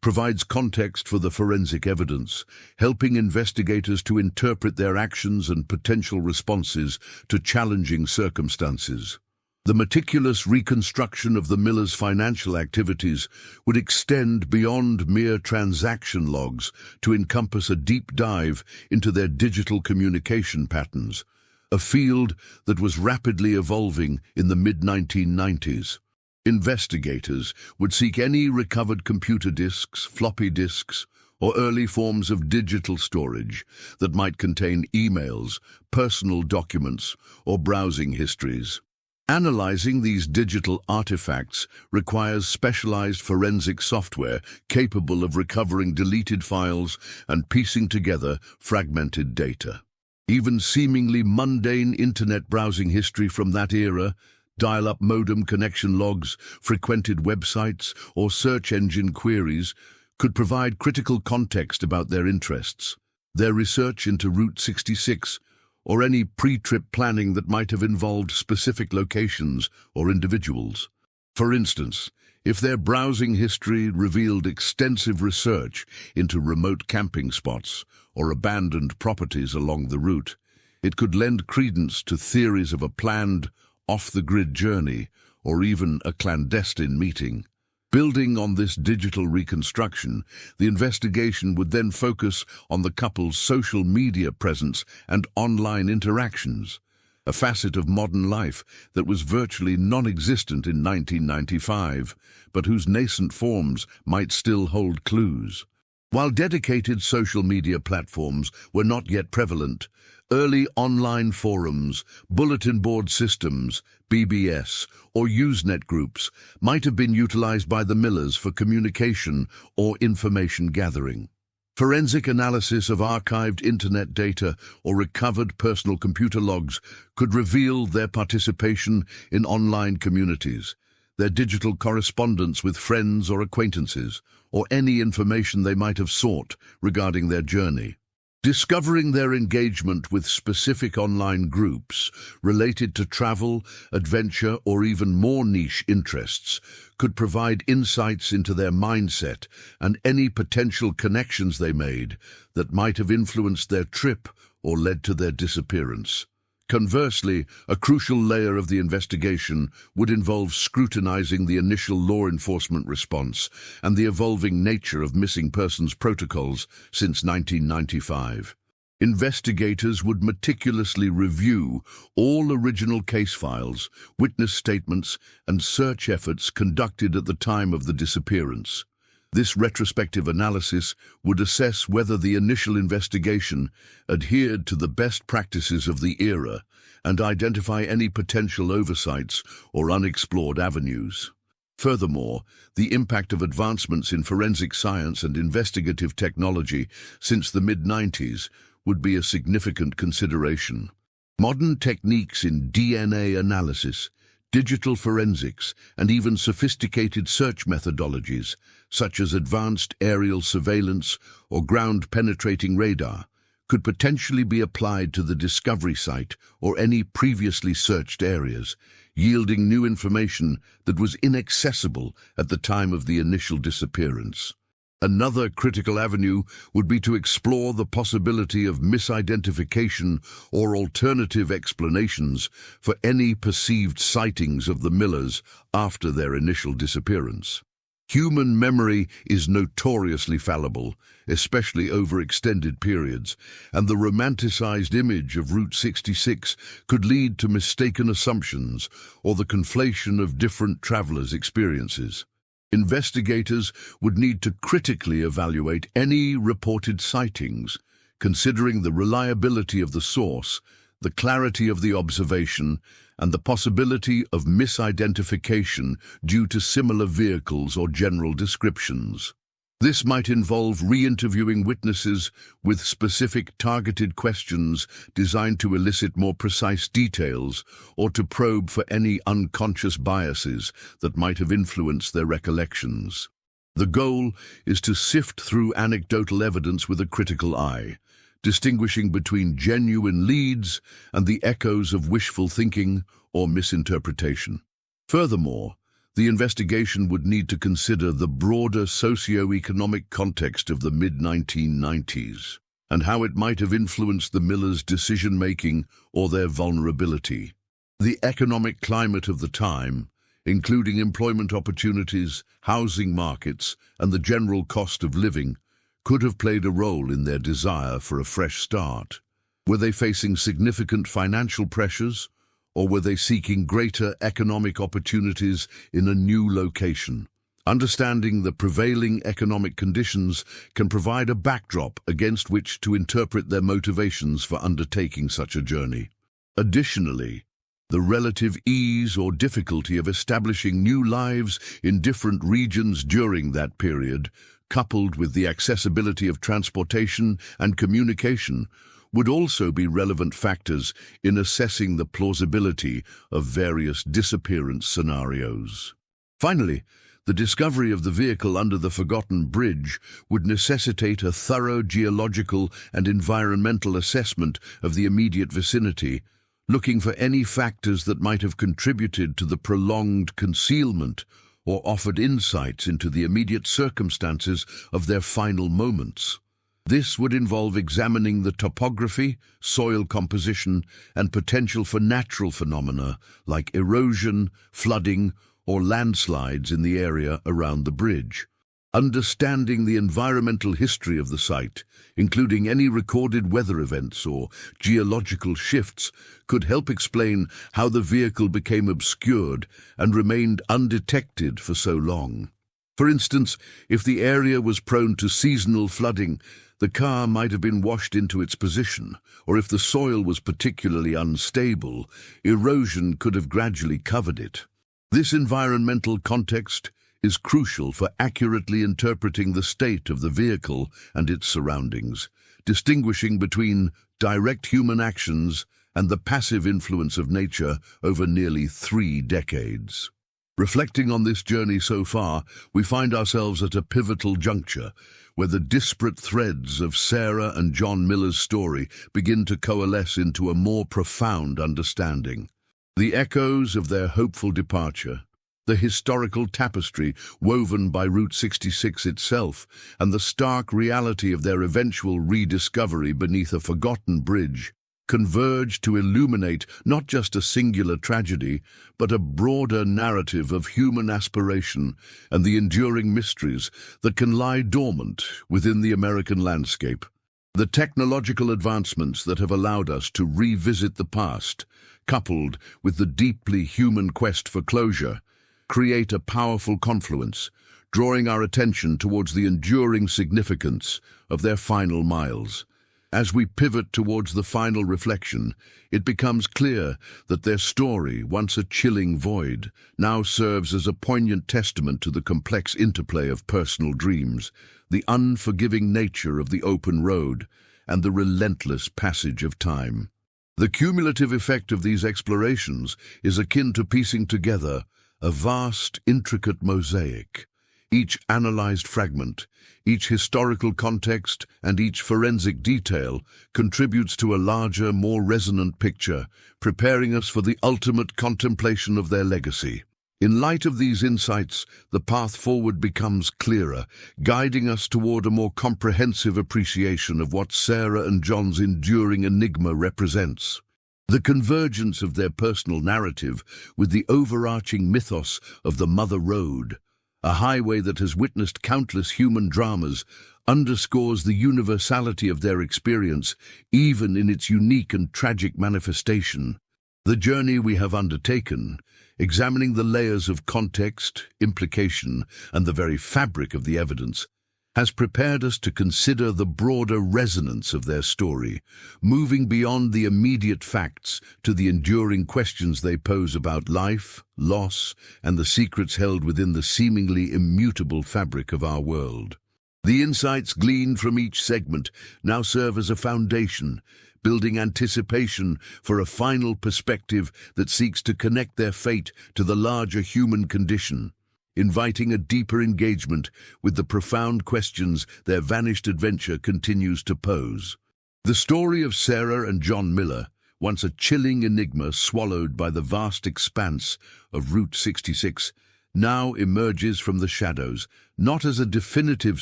provides context for the forensic evidence, helping investigators to interpret their actions and potential responses to challenging circumstances. The meticulous reconstruction of the Millers' financial activities would extend beyond mere transaction logs to encompass a deep dive into their digital communication patterns, a field that was rapidly evolving in the mid-1990s. Investigators would seek any recovered computer disks, floppy disks, or early forms of digital storage that might contain emails, personal documents, or browsing histories. Analyzing these digital artifacts requires specialized forensic software capable of recovering deleted files and piecing together fragmented data. Even seemingly mundane internet browsing history from that era, dial-up modem connection logs, frequented websites, or search engine queries, could provide critical context about their interests. Their research into Route 66 or any pre-trip planning that might have involved specific locations or individuals. For instance, if their browsing history revealed extensive research into remote camping spots or abandoned properties along the route, it could lend credence to theories of a planned, off-the-grid journey or even a clandestine meeting. Building on this digital reconstruction, the investigation would then focus on the couple's social media presence and online interactions, a facet of modern life that was virtually non-existent in 1995, but whose nascent forms might still hold clues. While dedicated social media platforms were not yet prevalent, early online forums, bulletin board systems, BBS, or Usenet groups might have been utilized by the Millers for communication or information gathering. Forensic analysis of archived internet data or recovered personal computer logs could reveal their participation in online communities, their digital correspondence with friends or acquaintances, or any information they might have sought regarding their journey. Discovering their engagement with specific online groups related to travel, adventure, or even more niche interests could provide insights into their mindset and any potential connections they made that might have influenced their trip or led to their disappearance. Conversely, a crucial layer of the investigation would involve scrutinizing the initial law enforcement response and the evolving nature of missing persons protocols since 1995. Investigators would meticulously review all original case files, witness statements, and search efforts conducted at the time of the disappearance. This retrospective analysis would assess whether the initial investigation adhered to the best practices of the era and identify any potential oversights or unexplored avenues. Furthermore, the impact of advancements in forensic science and investigative technology since the mid-90s would be a significant consideration. Modern techniques in DNA analysis, digital forensics, and even sophisticated search methodologies, such as advanced aerial surveillance or ground-penetrating radar, could potentially be applied to the discovery site or any previously searched areas, yielding new information that was inaccessible at the time of the initial disappearance. Another critical avenue would be to explore the possibility of misidentification or alternative explanations for any perceived sightings of the Millers after their initial disappearance. Human memory is notoriously fallible, especially over extended periods, and the romanticized image of Route 66 could lead to mistaken assumptions or the conflation of different travelers' experiences. Investigators would need to critically evaluate any reported sightings, considering the reliability of the source, the clarity of the observation, and the possibility of misidentification due to similar vehicles or general descriptions. This might involve re-interviewing witnesses with specific targeted questions designed to elicit more precise details or to probe for any unconscious biases that might have influenced their recollections. The goal is to sift through anecdotal evidence with a critical eye, distinguishing between genuine leads and the echoes of wishful thinking or misinterpretation. Furthermore, The investigation would need to consider the broader socio-economic context of the mid-1990s and how it might have influenced the Millers' decision-making or their vulnerability. The economic climate of the time, including employment opportunities, housing markets, and the general cost of living, could have played a role in their desire for a fresh start. Were they facing significant financial pressures, or were they seeking greater economic opportunities in a new location? Understanding the prevailing economic conditions can provide a backdrop against which to interpret their motivations for undertaking such a journey. Additionally, the relative ease or difficulty of establishing new lives in different regions during that period, coupled with the accessibility of transportation and communication, would also be relevant factors in assessing the plausibility of various disappearance scenarios. Finally, the discovery of the vehicle under the Forgotten Bridge would necessitate a thorough geological and environmental assessment of the immediate vicinity, looking for any factors that might have contributed to the prolonged concealment or offered insights into the immediate circumstances of their final moments. This would involve examining the topography, soil composition, and potential for natural phenomena like erosion, flooding, or landslides in the area around the bridge. Understanding the environmental history of the site, including any recorded weather events or geological shifts, could help explain how the vehicle became obscured and remained undetected for so long. For instance, if the area was prone to seasonal flooding, the car might have been washed into its position, or if the soil was particularly unstable, erosion could have gradually covered it. This environmental context is crucial for accurately interpreting the state of the vehicle and its surroundings, distinguishing between direct human actions and the passive influence of nature over nearly 3 decades. Reflecting on this journey so far, we find ourselves at a pivotal juncture where the disparate threads of Sarah and John Miller's story begin to coalesce into a more profound understanding. The echoes of their hopeful departure, the historical tapestry woven by Route 66 itself, and the stark reality of their eventual rediscovery beneath a forgotten bridge converge to illuminate not just a singular tragedy, but a broader narrative of human aspiration and the enduring mysteries that can lie dormant within the American landscape. The technological advancements that have allowed us to revisit the past, coupled with the deeply human quest for closure, create a powerful confluence, drawing our attention towards the enduring significance of their final miles. As we pivot towards the final reflection, it becomes clear that their story, once a chilling void, now serves as a poignant testament to the complex interplay of personal dreams, the unforgiving nature of the open road, and the relentless passage of time. The cumulative effect of these explorations is akin to piecing together a vast, intricate mosaic. Each analyzed fragment, each historical context, and each forensic detail contributes to a larger, more resonant picture, preparing us for the ultimate contemplation of their legacy. In light of these insights, the path forward becomes clearer, guiding us toward a more comprehensive appreciation of what Sarah and John's enduring enigma represents. The convergence of their personal narrative with the overarching mythos of the Mother Road, a highway that has witnessed countless human dramas, underscores the universality of their experience, even in its unique and tragic manifestation. The journey we have undertaken, examining the layers of context, implication, and the very fabric of the evidence, has prepared us to consider the broader resonance of their story, moving beyond the immediate facts to the enduring questions they pose about life, loss, and the secrets held within the seemingly immutable fabric of our world. The insights gleaned from each segment now serve as a foundation, building anticipation for a final perspective that seeks to connect their fate to the larger human condition, inviting a deeper engagement with the profound questions their vanished adventure continues to pose. The story of Sarah and John Miller, once a chilling enigma swallowed by the vast expanse of Route 66, now emerges from the shadows, not as a definitive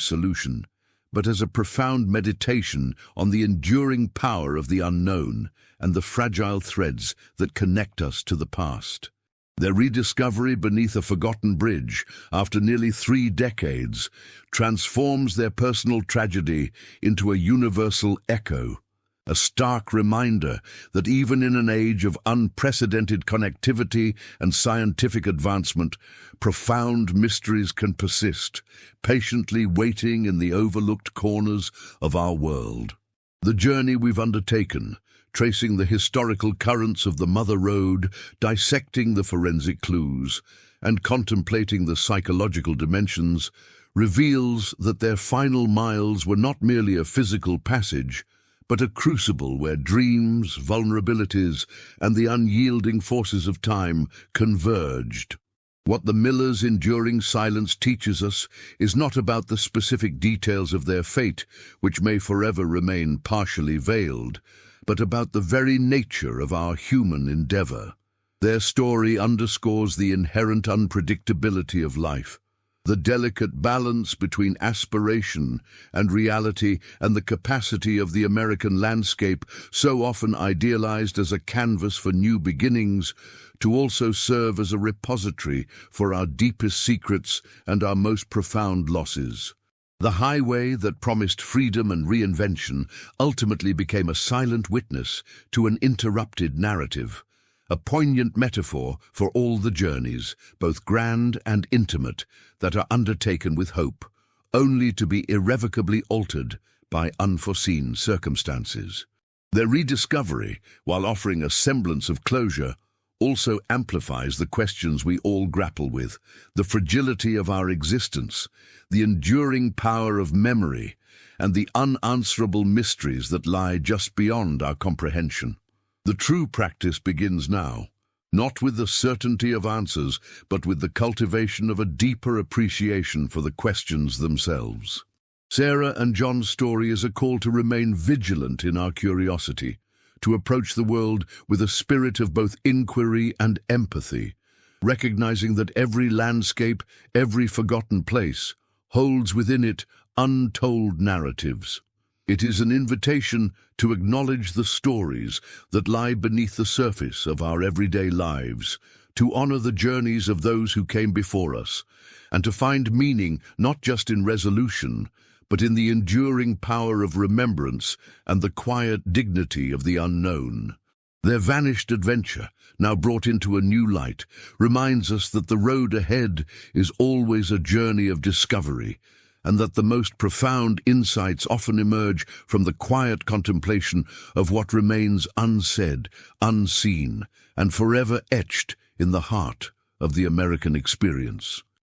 solution, but as a profound meditation on the enduring power of the unknown and the fragile threads that connect us to the past. Their rediscovery beneath a forgotten bridge after nearly 3 decades transforms their personal tragedy into a universal echo, a stark reminder that even in an age of unprecedented connectivity and scientific advancement, profound mysteries can persist, patiently waiting in the overlooked corners of our world. The journey we've undertaken, tracing the historical currents of the Mother Road, dissecting the forensic clues, and contemplating the psychological dimensions, reveals that their final miles were not merely a physical passage, but a crucible where dreams, vulnerabilities, and the unyielding forces of time converged. What the Millers' enduring silence teaches us is not about the specific details of their fate, which may forever remain partially veiled, but about the very nature of our human endeavor. Their story underscores the inherent unpredictability of life, the delicate balance between aspiration and reality, and the capacity of the American landscape, so often idealized as a canvas for new beginnings, to also serve as a repository for our deepest secrets and our most profound losses. The highway that promised freedom and reinvention ultimately became a silent witness to an interrupted narrative, a poignant metaphor for all the journeys, both grand and intimate, that are undertaken with hope, only to be irrevocably altered by unforeseen circumstances. Their rediscovery, while offering a semblance of closure, also amplifies the questions we all grapple with: the fragility of our existence, the enduring power of memory, and the unanswerable mysteries that lie just beyond our comprehension. The true practice begins now, not with the certainty of answers, but with the cultivation of a deeper appreciation for the questions themselves. Sarah and John's story is a call to remain vigilant in our curiosity, to approach the world with a spirit of both inquiry and empathy, recognizing that every landscape, every forgotten place, holds within it untold narratives. It is an invitation to acknowledge the stories that lie beneath the surface of our everyday lives, to honor the journeys of those who came before us, and to find meaning not just in resolution, but in the enduring power of remembrance and the quiet dignity of the unknown. Their vanished adventure, now brought into a new light, reminds us that the road ahead is always a journey of discovery, and that the most profound insights often emerge from the quiet contemplation of what remains unsaid, unseen, and forever etched in the heart of the American experience.